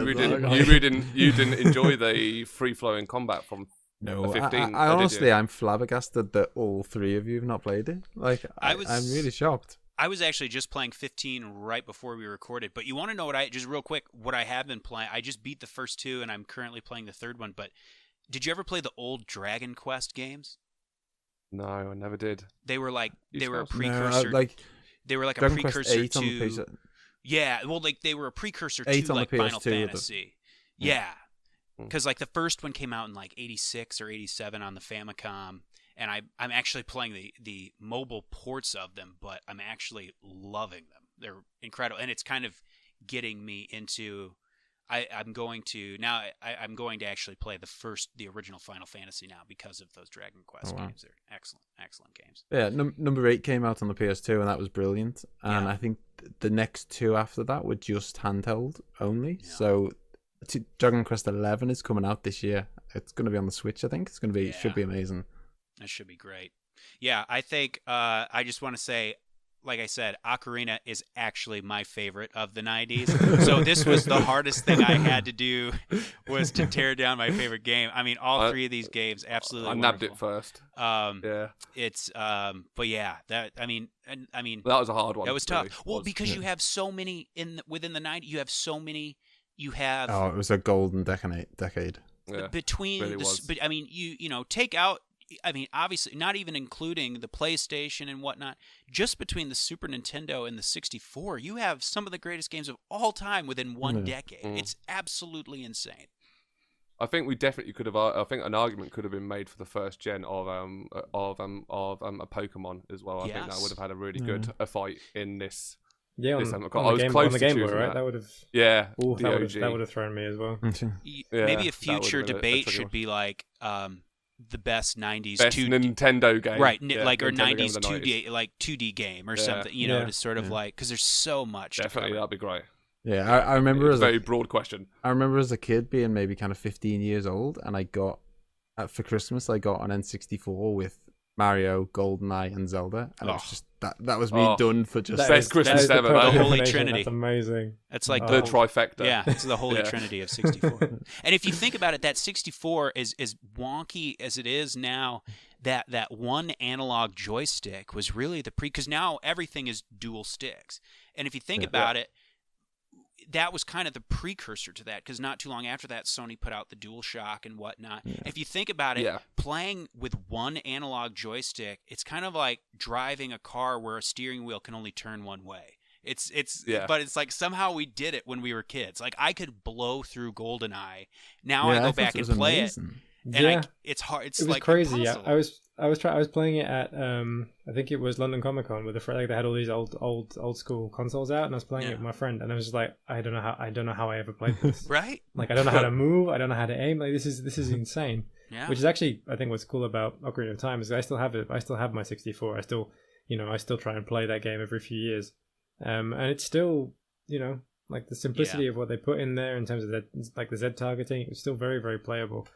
you didn't enjoy the free flowing combat from. No, 15, I honestly, I'm flabbergasted that all three of you have not played it. Like, I'm really shocked. I was actually just playing 15 right before we recorded, but you want to know just real quick, what I have been playing? I just beat the first two, and I'm currently playing the third one, but did you ever play the old Dragon Quest games? No, I never did. They were like, they were a precursor. They were like Dragon a precursor Quest 8 to... on the PS... Yeah, well, like, they were a precursor to, 8 on like, the Final PS2 Fantasy. Yeah. Because like the first one came out in like 86 or 87 on the Famicom, and I'm actually playing the mobile ports of them, but I'm actually loving them. They're incredible, and it's kind of getting me into. I'm going to actually play the original Final Fantasy now because of those Dragon Quest games. They're excellent games. Yeah, number 8 came out on the PS2, and that was brilliant. And I think the next two after that were just handheld only. Yeah. So. Dragon Quest 11 is coming out this year. It's going to be on the Switch, I think. It's going to be should be amazing. That should be great. Yeah, I think I just want to say like I said, Ocarina is actually my favorite of the 90s. So this was the hardest thing I had to do, was to tear down my favorite game. I mean, all three of these games, absolutely I wonderful. nabbed it first. Yeah. It's but yeah, that I mean that was a hard one. That was tough. Really. Well, because you have so many within the 90s, you have so many. You have it was a golden decade. Yeah, between really was. But I mean, you know, take out. I mean, obviously, not even including the PlayStation and whatnot. Just between the Super Nintendo and the 64, you have some of the greatest games of all time within one decade. It's absolutely insane. I think we definitely could have. I think an argument could have been made for the first gen of a Pokemon as well. I think that would have had a really good fight in this. Yeah, on, this on, I was the, game, close on the to Game Boy, choosing right? That would have. Yeah, that would have thrown me as well. Maybe a future debate should be like the best 90s best Nintendo game, right? Yeah, like or Nintendo 90s 2D, like 2D game or something. You know, to sort of like, because there's so much. Definitely, that'd be great. Yeah, I remember as a very broad question. I remember as a kid being maybe kind of 15 years old, and I got for Christmas I got an N64 with Mario, GoldenEye, and Zelda, and it was just that was me done for just best Christmas ever. The Holy Trinity. That's amazing. That's like the trifecta. Yeah, it's the Holy Trinity of 64. And if you think about it, that 64 is wonky as it is now. That one analog joystick was really the because now everything is dual sticks. And if you think about it, that was kind of the precursor to that, because not too long after that, Sony put out the DualShock and whatnot. Yeah. If you think about it, playing with one analog joystick, it's kind of like driving a car where a steering wheel can only turn one way. But it's like somehow we did it when we were kids. Like I could blow through GoldenEye. Now I go back and play amazing. It. And it's hard. It was like crazy. Yeah, I was playing it at I think it was London Comic Con with a friend. Like they had all these old school consoles out, and I was playing it with my friend, and I was just like, I don't know how I ever played this. Right? Like I don't know how to move. I don't know how to aim. Like this is insane. Yeah. Which is actually, I think, what's cool about Ocarina of Time is I still have it. I still have my 64. I still try and play that game every few years, and it's still, like the simplicity of what they put in there in terms of the Z targeting. It's still very, very playable.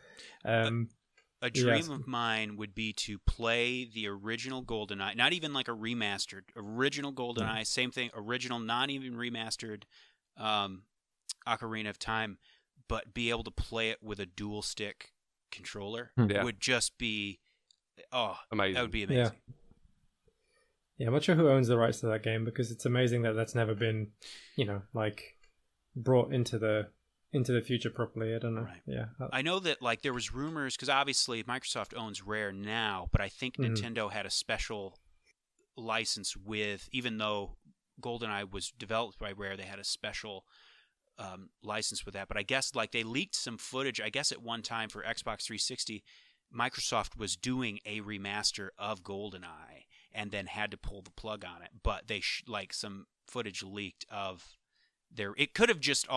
A dream of mine would be to play the original GoldenEye, not even like a remastered, original GoldenEye, same thing, original, not even remastered Ocarina of Time, but be able to play it with a dual stick controller would just be, amazing. That would be amazing. Yeah, I'm not sure who owns the rights to that game, because it's amazing that that's never been, like brought into the future properly. I don't know. Right. Yeah. I know that like there was rumors, because obviously Microsoft owns Rare now, but I think Nintendo had a special license with, even though GoldenEye was developed by Rare, they had a special license with that. But I guess like they leaked some footage, I guess at one time for Xbox 360, Microsoft was doing a remaster of GoldenEye and then had to pull the plug on it. But they like some footage leaked of it could have just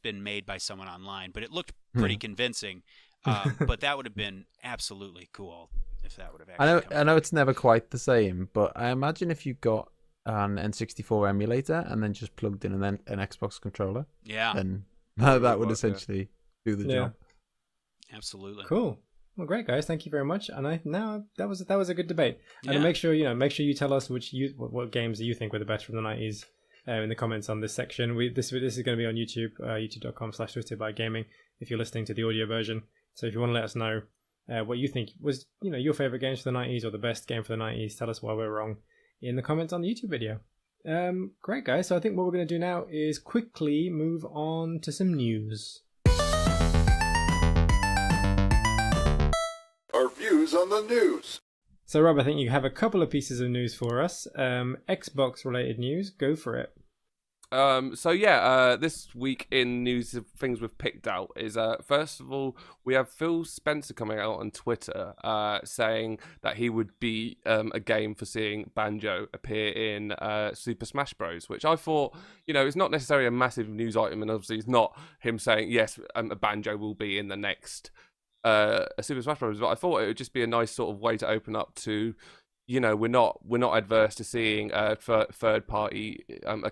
been made by someone online, but it looked pretty convincing. But that would have been absolutely cool if that would have actually I know it's never quite the same, but I imagine if you got an N64 emulator and then just plugged in an Xbox controller, then that would essentially do the job. Absolutely. Cool. Well, great guys, thank you very much. And that was a good debate. And make sure you tell us what games you think were the best from the 90s. In the comments on this section. This is going to be on YouTube, youtube.com/twistedbygaming if you're listening to the audio version. So if you want to let us know what you think was your favorite games for the 90s or the best game for the 90s, tell us why we're wrong in the comments on the YouTube video. Great guys, so I think what we're going to do now is quickly move on to some news. Our views on the news. So Rob, I think you have a couple of pieces of news for us. Xbox related news, go for it. This week in news of things we've picked out is first of all, we have Phil Spencer coming out on Twitter saying that he would be a game for seeing Banjo appear in Super Smash Bros, which I thought, it's not necessarily a massive news item, and obviously it's not him saying yes, a Banjo will be in the next a Super Smash Bros, but I thought it would just be a nice sort of way to open up to, we're not adverse to seeing third party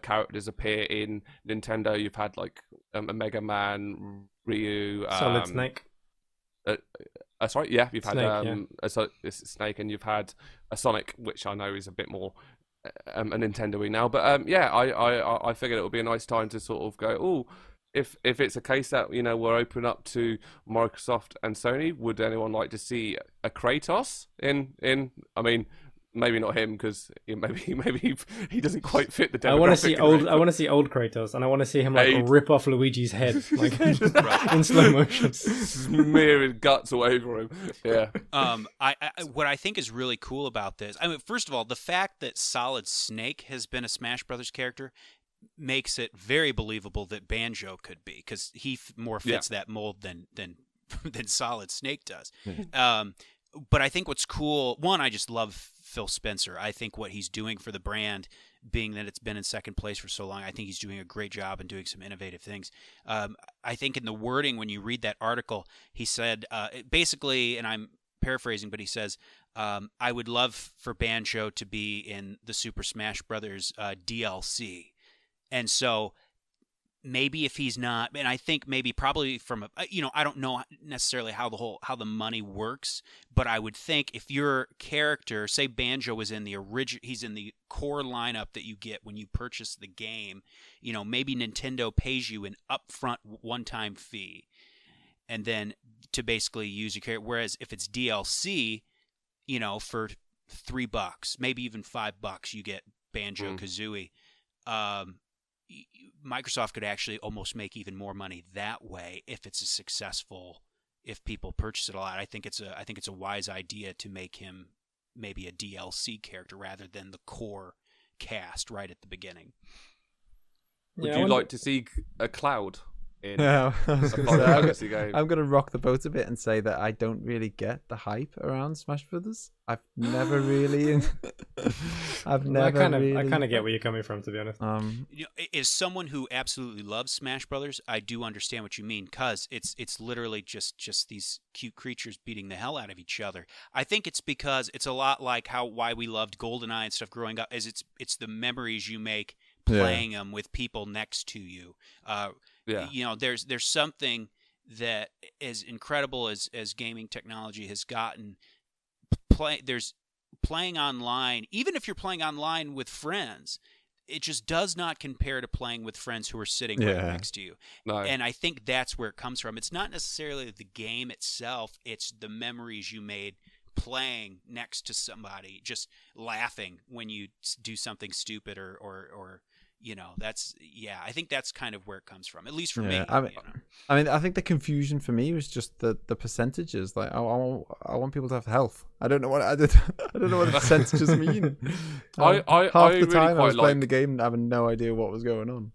characters appear in Nintendo. You've had like a Mega Man, Ryu, Solid Snake. You've had Snake, a Snake, and you've had a Sonic, which I know is a bit more a Nintendo Wii now. But yeah, I figured it would be a nice time to sort of go, oh, if it's a case that we're open up to Microsoft and Sony, would anyone like to see a Kratos in? I mean, maybe not him because maybe he doesn't quite fit the demographic. I want to see old Kratos, and I want to see him rip off Luigi's head like in slow motion, smearing guts all over him. Yeah. What I think is really cool about this, I mean, first of all, the fact that Solid Snake has been a Smash Brothers character makes it very believable that Banjo could be, because he more fits that mold than Solid Snake does. But I think what's cool, one, I just love Phil Spencer. I think what he's doing for the brand, being that it's been in second place for so long, I think he's doing a great job and doing some innovative things. I think in the wording, when you read that article, he said, basically, and I'm paraphrasing, but he says, I would love for Banjo to be in the Super Smash Brothers DLC. And so maybe if he's not, and I think maybe probably from I don't know necessarily how the money works, but I would think if your character, say Banjo was in the he's in the core lineup that you get when you purchase the game, maybe Nintendo pays you an upfront one-time fee, and then to basically use your character. Whereas if it's DLC, for $3, maybe even $5, you get Banjo Kazooie. Microsoft could actually almost make even more money that way if if people purchase it a lot. I think it's a wise idea to make him maybe a DLC character rather than the core cast right at the beginning. Would you like to see a Cloud in Yeah, game? I'm going to rock the boat a bit and say that I don't really get the hype around Smash Brothers. I've never really. I kind of get where you're coming from, to be honest. As someone who absolutely loves Smash Brothers, I do understand what you mean, because it's literally just these cute creatures beating the hell out of each other. I think it's because it's a lot like why we loved GoldenEye and stuff growing up. Is it's the memories you make playing them with people next to you. There's something that, as incredible as gaming technology has gotten, there's playing online, even if you're playing online with friends, it just does not compare to playing with friends who are sitting right next to you. No. And I think that's where it comes from. It's not necessarily the game itself, it's the memories you made playing next to somebody, just laughing when you do something stupid or I think that's kind of where it comes from, at least for me. I mean, I think the confusion for me was just the percentages. Like, I want people to have health. I don't know what the percentages mean. Half the time I was playing the game and having no idea what was going on.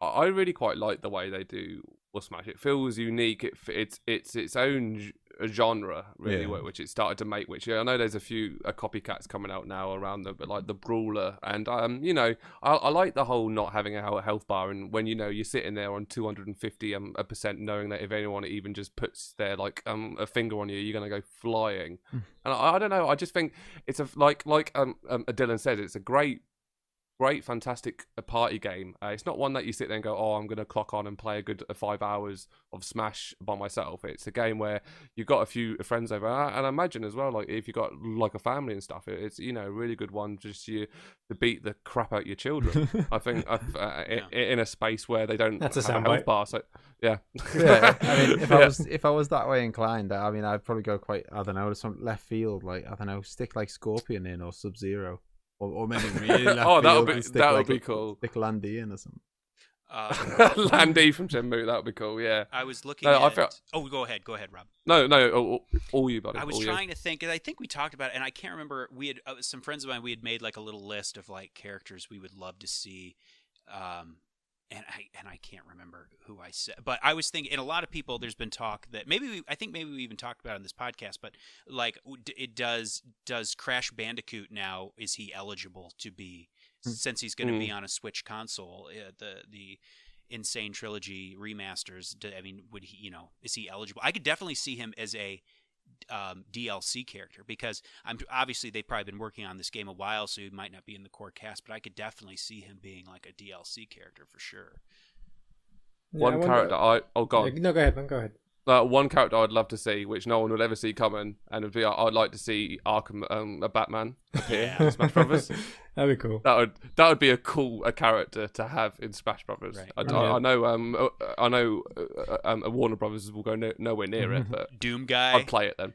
I really quite like the way they do Smash. It feels unique. It's its own genre, really, which it started to make. Which I know there's a few copycats coming out now around but like the brawler, and I like the whole not having a health bar, and when you're sitting there on 250% knowing that if anyone even just puts their a finger on you, you're gonna go flying. And I don't know. I just think it's like Dylan said, it's a great, fantastic party game. It's not one that you sit there and go, oh, I'm going to clock on and play a good 5 hours of Smash by myself. It's a game where you've got a few friends over, and I imagine as well, like if you've got a family and stuff, it's a really good one just to beat the crap out your children. I think in a space where they don't have a health bar. So I mean, if I was that way inclined, I mean, I'd probably go quite, I don't know, some left field, stick like Scorpion in or Sub-Zero. Or maybe really left that would be cool. Stick Landy in or something. Landy from Shenmue, that would be cool. Yeah. I was looking at. Oh, go ahead, Rob. No, all you, buddy. I was trying to think, and I think we talked about it, and I can't remember. We had some friends of mine. We had made a little list of characters we would love to see. And I can't remember who I said, but I was thinking, and a lot of people, there's been talk that maybe we even talked about it on this podcast, but does Crash Bandicoot now, is he eligible to be, since he's going to be on a Switch console, the Insane Trilogy remasters? I mean, would he, is he eligible? I could definitely see him as a DLC character, because obviously they've probably been working on this game a while, so he might not be in the core cast, but I could definitely see him being a DLC character for sure. Character go on. No, go ahead, man. Go ahead. one character I'd love to see, which no one would ever see coming, and it'd be I'd like to see Arkham, a Batman appear in Smash Brothers. That'd be cool. That would be a character to have in Smash Brothers. Right. I know Warner Brothers will go nowhere near it, but Doom guy. I'd play it then.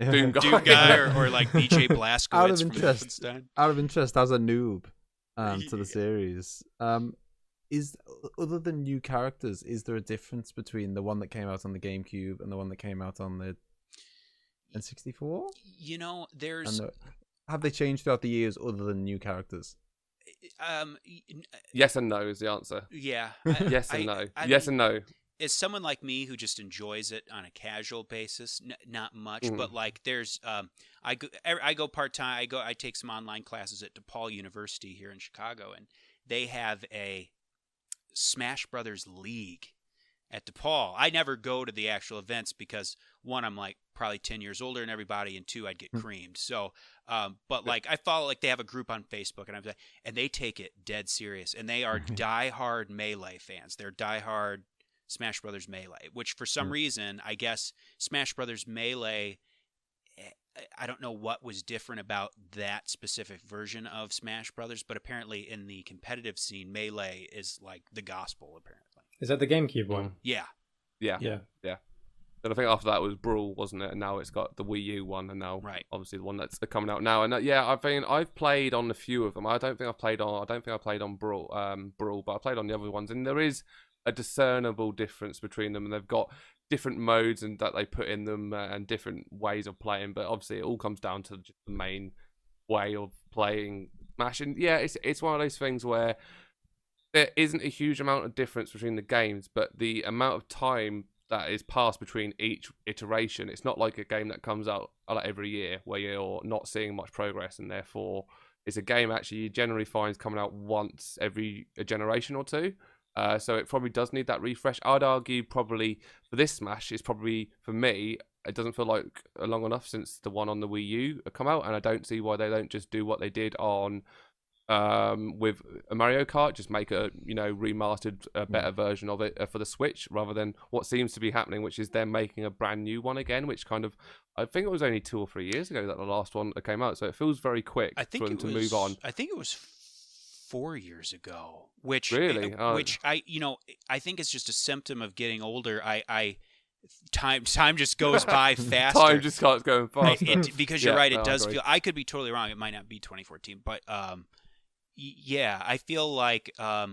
Doom guy, or like BJ Blazkowicz from Wolfenstein. Out of interest, as a noob to the series, is other than new characters, is there a difference between the one that came out on the GameCube and the one that came out on the N64? You know, there's have they changed throughout the years other than new characters? Yes and no is the answer. Yeah. Yes and no. Yes and no. As someone like me who just enjoys it on a casual basis, not much, but like there's I go part-time. I take some online classes at DePaul University here in Chicago, and they have a Smash Brothers League at DePaul. I never go to the actual events because, one, I'm like probably 10 years older than everybody, and two, I'd get creamed. So, but like I follow, like they have a group on Facebook, and they take it dead serious, and they are diehard Melee fans. They're diehard Smash Brothers Melee, which for some reason, I guess Smash Brothers Melee, I don't know what was different about that specific version of Smash Brothers, but apparently in the competitive scene, Melee is like the gospel, apparently. Is that the GameCube one? Yeah. Yeah. And I think after that was Brawl, wasn't it? And now it's got the Wii U one, and now obviously the one that's coming out now. And I've played on a few of them. I don't think I played on Brawl, but I played on the other ones, and there is a discernible difference between them, and they've got different modes and that they put in them and different ways of playing, but obviously it all comes down to just the main way of playing Smash. And yeah, it's one of those things where there isn't a huge amount of difference between the games, but the amount of time that is passed between each iteration, it's not like a game that comes out like every year where you're not seeing much progress, and therefore it's a game actually you generally find coming out once every a generation or two. So it probably does need that refresh. I'd argue probably for this Smash, it's probably, for me, it doesn't feel like long enough since the one on the Wii U come out, and I don't see why they don't just do what they did on with a Mario Kart, just make a remastered, better version of it for the Switch, rather than what seems to be happening, which is they're making a brand new one again, which kind of, I think it was only 2 or 3 years ago that the last one came out, so it feels very quick for them to move on. I think it was 4 years ago, which really, which I think it's just a symptom of getting older. Time just goes by faster. Time just starts going faster. Because you're right, it does feel. I could be totally wrong. It might not be 2014, but yeah, I feel like I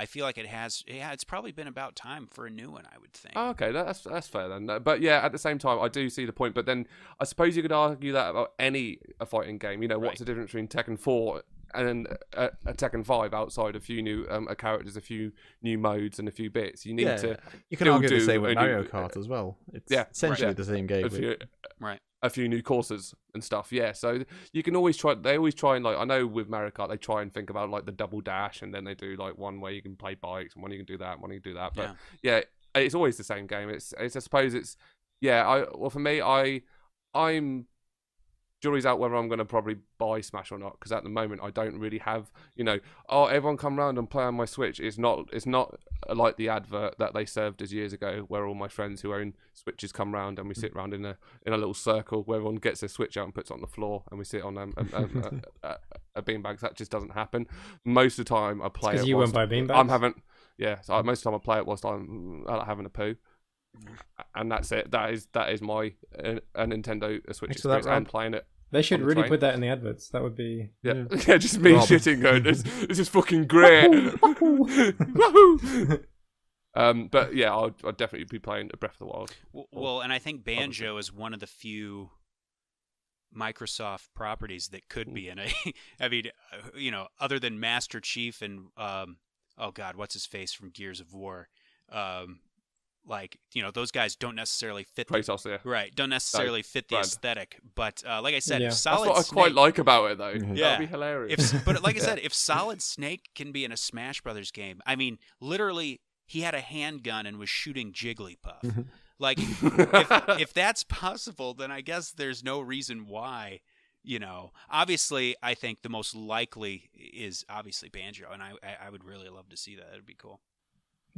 feel like it has. Yeah, it's probably been about time for a new one, I would think. Oh, okay, that's fair then. But yeah, at the same time, I do see the point. But then I suppose you could argue that about any fighting game. What's the difference between Tekken 4 and a Tekken 5 outside a few new characters, a few new modes, and a few bits? You need to. You can argue the same with Mario Kart as well. It's essentially the same game. A few new courses and stuff, so you can always try. They always try and I know with Mario Kart they try and think about the double dash, and then they do one where you can play bikes, and one you can do that, and one you can do that. But it's always the same game. It's I suppose it's for me, I'm jury's out whether I'm going to probably buy Smash or not, because at the moment I don't really have, everyone come round and play on my Switch. It's not like the advert that they served us years ago, where all my friends who own Switches come round and we sit round in a little circle where everyone gets their Switch out and puts it on the floor and we sit on a beanbag. That just doesn't happen. Most of the time I play it. Because you won't buy beanbags? So most of the time I play it whilst I'm having a poo. And that's it. That is my a Nintendo Switch experience. I'm playing it. They should really put that in the adverts. That would be just me shitting going, this is fucking great. But yeah, I'd definitely be playing Breath of the Wild. Well, and I think Banjo is one of the few Microsoft properties that could be in a. I mean, other than Master Chief and oh God, what's his face from Gears of War. Those guys don't necessarily fit don't necessarily fit the aesthetic, but like I said, if Solid that's what I quite like about it, though. That'd be hilarious. But like I said, if Solid Snake can be in a Smash Brothers game, I mean, literally, he had a handgun and was shooting Jigglypuff. If that's possible, then I guess there's no reason why. Obviously, I think the most likely is obviously Banjo, and I would really love to see that. It'd be cool.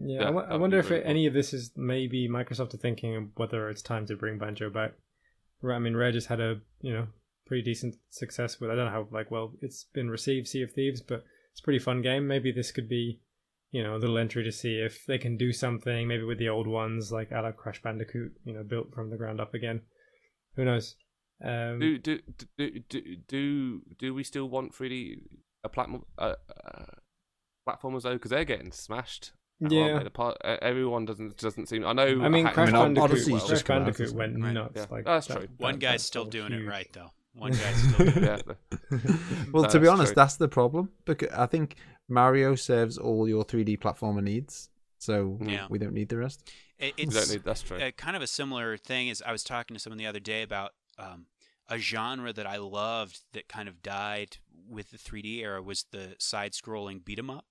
Yeah, Yeah, I that would wonder be if really cool. any of this is maybe Microsoft are thinking of whether it's time to bring Banjo back. I mean, Rare just had a pretty decent success with. I don't know how well it's been received, Sea of Thieves, but it's a pretty fun game. Maybe this could be a little entry to see if they can do something maybe with the old ones like a la Crash Bandicoot, built from the ground up again. Who knows? Do we still want 3D platformers though? Because they're getting smashed. Yeah. Everyone doesn't seem. I know. I mean, Hack Crash and Slash Odyssey's did Bandicoot, well. just Crash come out, Bandicoot isn't went it? Right. nuts. Yeah. Like That's true. One guy's that's still so doing huge. it right, though. One guy's still doing it. Yeah. Well, to be That's honest, true. that's the problem. Because I think Mario serves all your 3D platformer needs, so Yeah. we don't need the rest. It's That's true. kind of a similar thing as I was talking to someone the other day about a genre that I loved that kind of died with the 3D era was the side-scrolling beat 'em up.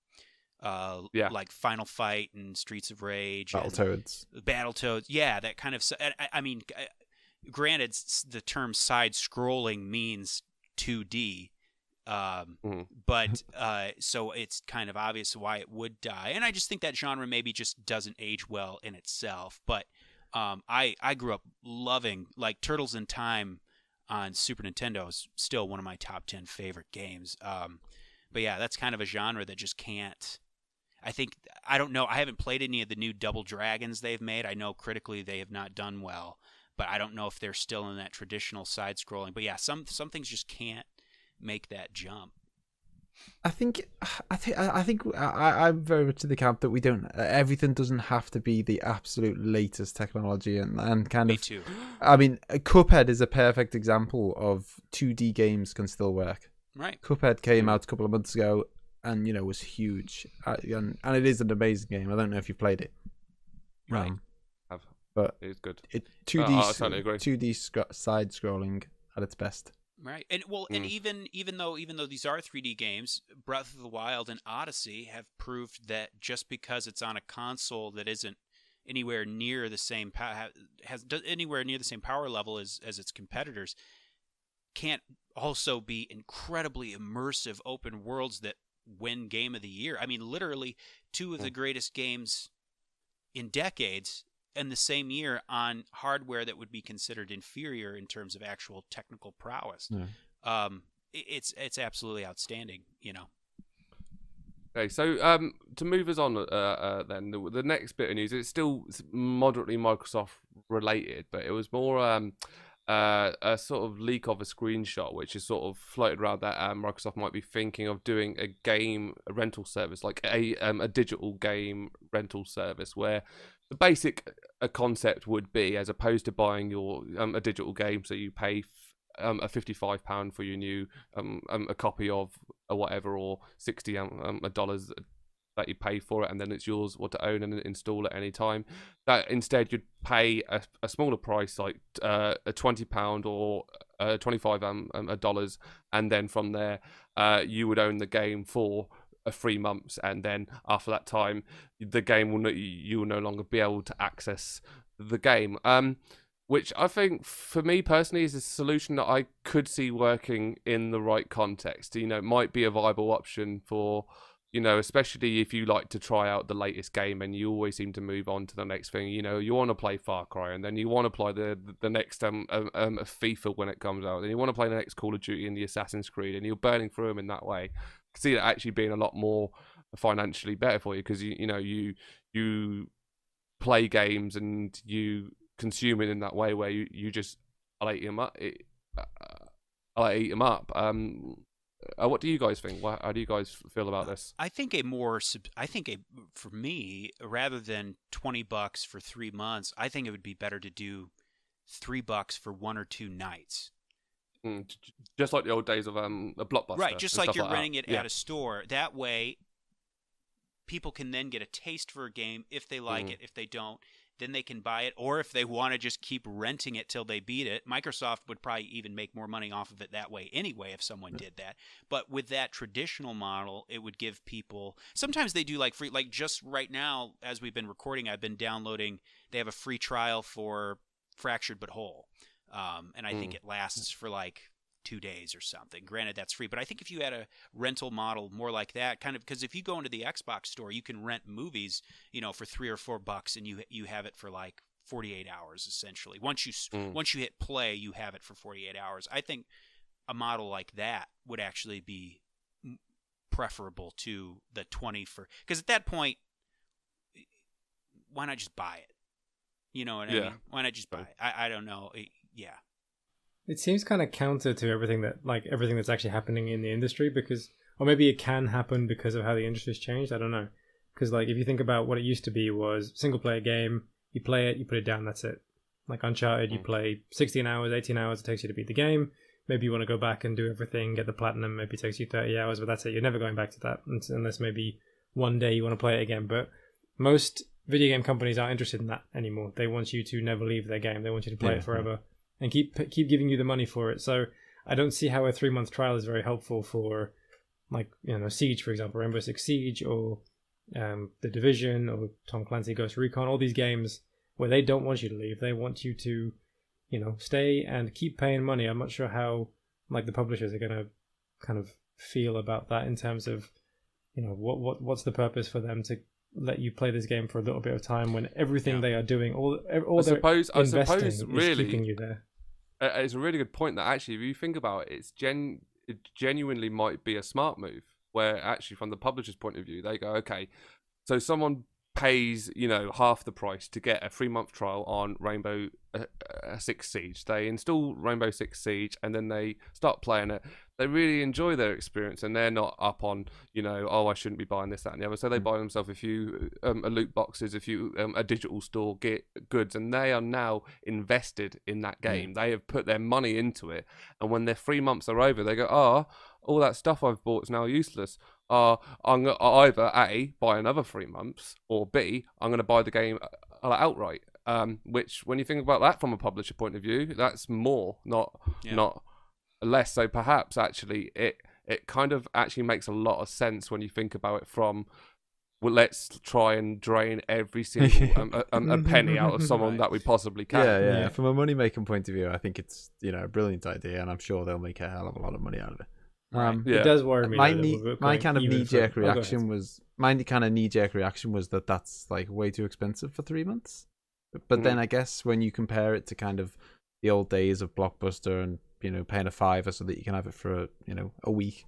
Yeah. Like Final Fight and Streets of Rage. and Battletoads. Battletoads. Yeah, that kind of. I mean, granted, the term side-scrolling means 2D. But so it's kind of obvious why it would die, and I just think that genre maybe just doesn't age well in itself. But I grew up loving like Turtles in Time on Super Nintendo is still one of my top 10 favorite games. But yeah, that's kind of a genre that just can't. I don't know. I haven't played any of the new Double Dragons they've made. I know critically they have not done well, but I don't know if they're still in that traditional side-scrolling. But yeah, some things just can't make that jump. I'm very much to the camp that we don't. Everything doesn't have to be the absolute latest technology, and kind Me of. too. I mean, Cuphead is a perfect example of 2D games can still work. Right. Cuphead came out a couple of months ago, and was huge, and it is an amazing game. I don't know if you've played it, Right. but It's good. it 2D I totally agree. 2D side scrolling at its best. Right. And and even though these are 3D games, Breath of the Wild and Odyssey have proved that just because it's on a console that isn't anywhere near the same anywhere near the same power level as its competitors, can't also be incredibly immersive open worlds that win Game of the Year. I mean, literally two of the greatest games in decades in the same year on hardware that would be considered inferior in terms of actual technical prowess. Yeah. It's absolutely outstanding, Okay, so to move us on, then the next bit of news, it's still moderately Microsoft related, but it was more a sort of leak of a screenshot, which is sort of floated around that Microsoft might be thinking of doing a game rental service, like a digital game rental service, where the basic concept would be, as opposed to buying your a digital game, so you pay a £55 for your new a copy of whatever, or $60 that you pay for it, and then it's yours to own and install at any time. That instead you'd pay a smaller price, like a £20 or $25 and then from there you would own the game for 3 months, and then after that time the game you will no longer be able to access the game. Which I think, for me personally, is a solution that I could see working in the right context. It might be a viable option for, especially if you like to try out the latest game and you always seem to move on to the next thing. You want to play Far Cry, and then you want to play the next FIFA when it comes out, and you want to play the next Call of Duty and the Assassin's Creed, and you're burning through them in that way. I can see that actually being a lot more financially better for you, because you play games and you consume it in that way, where you just I'll eat them up. What do you guys think? How do you guys feel about this? I think for me, rather than $20 for 3 months, I think it would be better to do $3 for 1 or 2 nights. Just like the old days of a Blockbuster, right? Just like you're renting it at a store. That way, people can then get a taste for a game. If they like it, if they don't, then they can buy it, or if they want to just keep renting it till they beat it. Microsoft would probably even make more money off of it that way anyway if someone did that. But with that traditional model, it would give people... Sometimes they do like free... Like just right now, as we've been recording, I've been downloading... They have a free trial for Fractured But Whole. And I think it lasts for like 2 days or something. Granted, that's free, but I think if you had a rental model more like that, kind of, because if you go into the Xbox store, you can rent movies, for $3 or $4, and you have it for like 48 hours essentially. Once you hit play, you have it for 48 hours. I think a model like that would actually be preferable to the 20 because at that point, why not just buy it? You know what I mean? Why not just buy it? I don't know. Yeah. It seems kind of counter to everything that's actually happening in the industry, or maybe it can happen because of how the industry's changed. I don't know. Because like if you think about what it used to be was single player game, you play it, you put it down, that's it. Like Uncharted, you play 16 hours, 18 hours, it takes you to beat the game. Maybe you want to go back and do everything, get the platinum, maybe it takes you 30 hours, but that's it. You're never going back to that unless maybe one day you want to play it again. But most video game companies aren't interested in that anymore. They want you to never leave their game. They want you to play it forever and keep giving you the money for it. So I don't see how a 3-month trial is very helpful for, like, Siege, for example, Rainbow Six Siege, or The Division, or Tom Clancy Ghost Recon, all these games where they don't want you to leave. They want you to, stay and keep paying money. I'm not sure how, like, the publishers are going to kind of feel about that in terms of, what's the purpose for them to let you play this game for a little bit of time when everything they are doing, all I suppose is really keeping you there. It's a really good point that actually, if you think about it, it genuinely might be a smart move where actually from the publisher's point of view, they go, okay, so someone pays, half the price to get a 3-month trial on Rainbow Six Siege. They install Rainbow Six Siege and then they start playing it. They really enjoy their experience and they're not up on, I shouldn't be buying this, that, and the other. So they buy themselves a few loot boxes, a digital store, get goods, and they are now invested in that game. They have put their money into it. And when their 3 months are over, they go, all that stuff I've bought is now useless. I'm going to either A, buy another 3 months, or B, I'm going to buy the game outright. Which, when you think about that from a publisher point of view, that's more, not less. So perhaps actually it kind of actually makes a lot of sense when you think about it from, well, let's try and drain every single a penny out of someone that we possibly can. Yeah. From a money-making point of view, I think it's a brilliant idea, and I'm sure they'll make a hell of a lot of money out of it. It does worry me. My kind of knee-jerk reaction was that that's like way too expensive for 3 months. But then I guess when you compare it to kind of the old days of Blockbuster and paying a $5 so that you can have it for a week,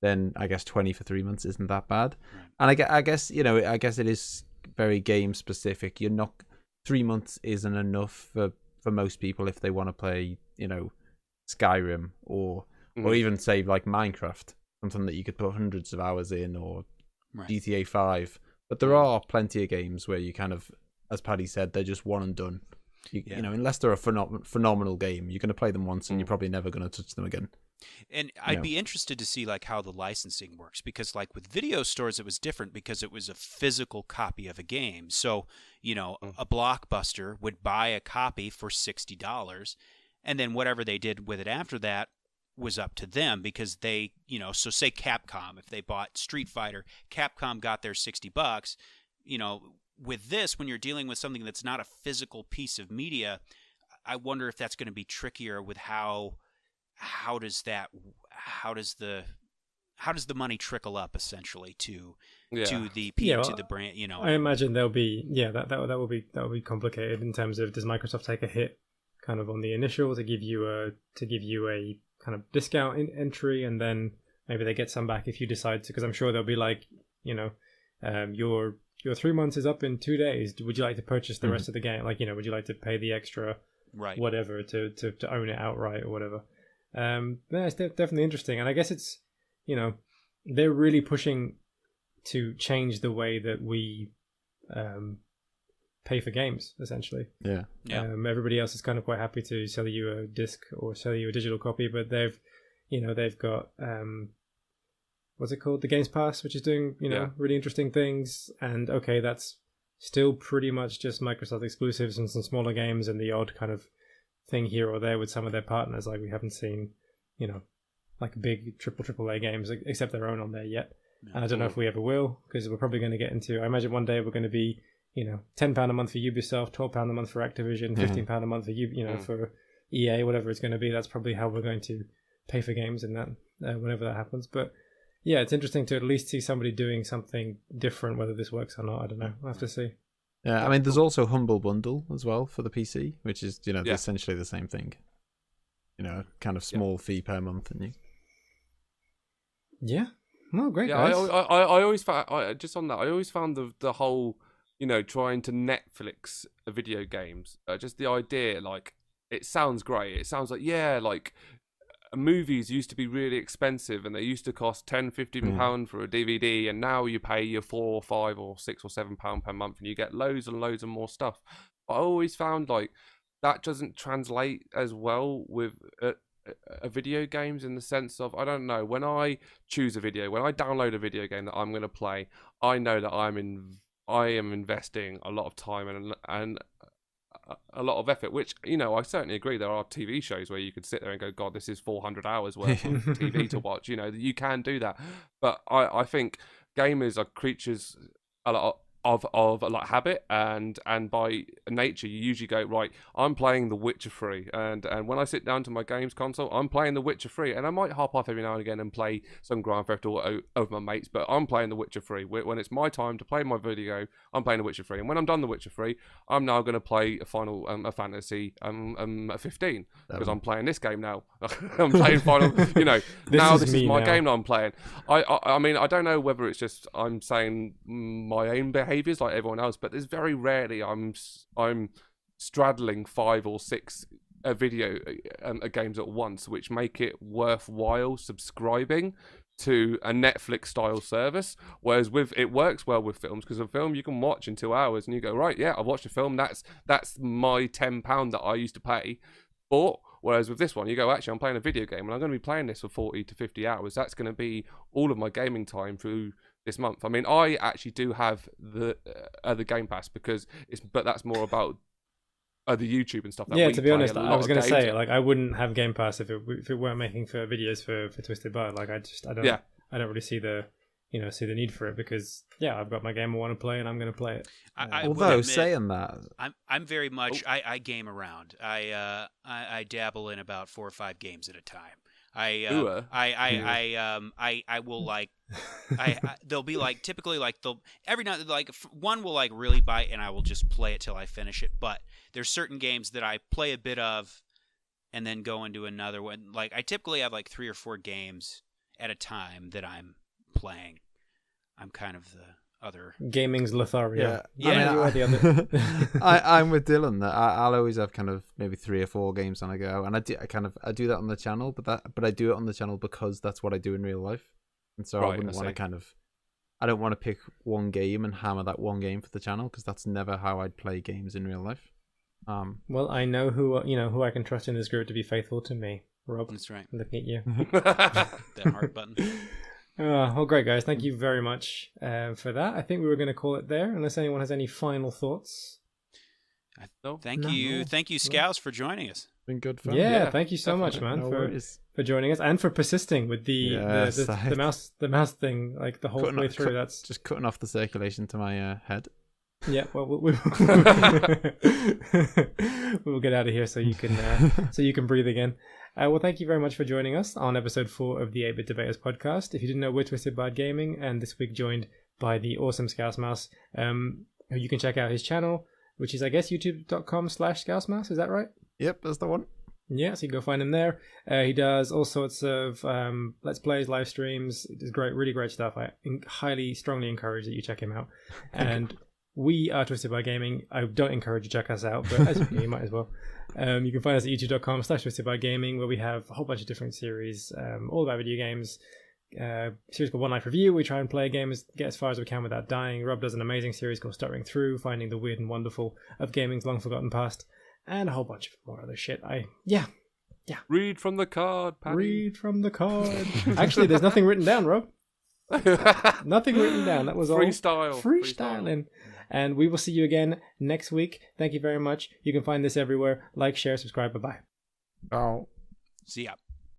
then I guess 20 for 3 months isn't that bad. And I guess it is very game specific. You're not 3 months isn't enough for most people if they want to play Skyrim or even say like Minecraft, something that you could put hundreds of hours in, or GTA 5. But there are plenty of games where you kind of, as Paddy said, they're just one and done. Unless they're a phenomenal game, you're going to play them once and you're probably never going to touch them again. And I'd be interested to see like how the licensing works, because like with video stores, it was different because it was a physical copy of a game. So, a Blockbuster would buy a copy for $60, and then whatever they did with it after that was up to them, because they, so say Capcom, if they bought Street Fighter, Capcom got their $60. With this, when you're dealing with something that's not a physical piece of media, I wonder if that's going to be trickier with how does the money trickle up essentially to the brand, I imagine there'll be that will be complicated in terms of, does Microsoft take a hit kind of on the initial to give you a kind of discount entry, and then maybe they get some back if you decide to, because I'm sure they'll be like, your 3 months is up in 2 days. Would you like to purchase the rest of the game? Like, would you like to pay the extra, whatever, to own it outright or whatever? It's definitely interesting. And I guess it's, they're really pushing to change the way that we pay for games, essentially. Yeah. Everybody else is kind of quite happy to sell you a disc or sell you a digital copy, but they've got what's it called, the Games Pass, which is doing really interesting things. And okay, that's still pretty much just Microsoft exclusives and some smaller games and the odd kind of thing here or there with some of their partners. Like, we haven't seen like big AAA games except their own on there yet. And I don't know if we ever will, because we're probably going to get into, I imagine one day we're going to be £10 a month for Ubisoft, £12 a month for Activision, £15 a month for for EA, whatever it's going to be. That's probably how we're going to pay for games in that whenever that happens. But yeah, it's interesting to at least see somebody doing something different. Whether this works or not, I don't know. We'll have to see. Yeah, I mean, there's also Humble Bundle as well for the PC, which is Yeah. essentially the same thing. Kind of small fee per month, and you. Yeah. Oh, great, Yeah, guys. I always found just on that. I always found the whole trying to Netflix video games. Just the idea, like it sounds great. It sounds like movies used to be really expensive and they used to cost £10-15 for a DVD, and now you pay your £4 or £5 or £6 or £7 per month and you get loads and loads of more stuff. But I always found like that doesn't translate as well with a video games, in the sense of, I don't know, when I download a video game that I'm going to play, I know that I am investing a lot of time and a lot of effort, which, I certainly agree. There are TV shows where you could sit there and go, God, this is 400 hours worth of TV to watch. You can do that. But I think gamers are creatures a lot of like habit, and by nature you usually go, right, I'm playing The Witcher 3, and when I sit down to my games console, I'm playing The Witcher 3, and I might hop off every now and again and play some Grand Theft Auto of my mates, but I'm playing The Witcher 3. When it's my time to play my video, I'm playing The Witcher 3, and when I'm done The Witcher 3, I'm now going to play a Fantasy 15, because I'm playing this game now. I'm playing Final, this is my game that I'm playing. I mean, I don't know whether it's just I'm saying my own behaviours like everyone else, but there's very rarely I'm straddling 5 or 6 video games at once, which make it worthwhile subscribing to a Netflix style service. Whereas it works well with films, because a film you can watch in 2 hours and you go, right, yeah, I've watched a film, that's my £10 that I used to pay for. Whereas with this one, you go, actually, I'm playing a video game and I'm going to be playing this for 40 to 50 hours. That's going to be all of my gaming time through this month. I mean, I actually do have the Game Pass, but that's more about the YouTube and stuff. That to be honest, I was going to say, like, I wouldn't have Game Pass if it weren't making for videos for Twisted Bar. Like, I don't really see the need for it, because I've got my game I want to play and I'm going to play it. Although saying that, I'm very much I game around. I dabble in about 4 or 5 games at a time. I will like they'll be like, typically like every now like one will like really bite and I will just play it till I finish it. But there's certain games that I play a bit of and then go into another one. Like I typically have like 3 or 4 games at a time that I'm playing. I'm kind of the other gaming's Lothario. I'm with Dylan that I'll always have kind of maybe 3 or 4 games on a go, and I do that on the channel, but I do it on the channel because that's what I do in real life, and so I wouldn't want to I don't want to pick one game and hammer that one game for the channel, because that's never how I'd play games in real life. Well, I know who I can trust in this group to be faithful to me, Rob. That's right. Looking at you. That heart button. Well, great, guys. Thank you very much for that. I think we were going to call it there, unless anyone has any final thoughts. Thank you, Scouse, for joining us. Been good fun. Yeah, thank you so much, man, for joining us and for persisting with the mouse thing, like the whole way through. That's just cutting off the circulation to my head. Yeah, well, we'll get out of here so you can breathe again. Well, thank you very much for joining us on episode 4 of the 8-Bit Debaters podcast. If you didn't know, we're Twisted Bard Gaming, and this week joined by the awesome ScouseMouse, who you can check out his channel, which is, I guess, youtube.com/ScouseMouse. Is that right? Yep, that's the one. Yeah, so you can go find him there. He does all sorts of Let's Plays, live streams. It's great, really great stuff. I highly, strongly encourage that you check him out. And we are Twisted Bard Gaming. I don't encourage you to check us out, but as you might as well. You can find us at youtube.com/twistedbardgaming, where we have a whole bunch of different series, all about video games. Series called One Life Review. We try and play games, get as far as we can without dying. Rob does an amazing series called Stuttering Through, finding the weird and wonderful of gaming's long forgotten past, and a whole bunch of more other shit. Read from the card, Paddy. Read from the card. Actually, there's nothing written down, Rob. Nothing written down. That was all freestyling. And we will see you again next week. Thank you very much. You can find this everywhere. Like, share, subscribe. Bye-bye. Oh. See ya.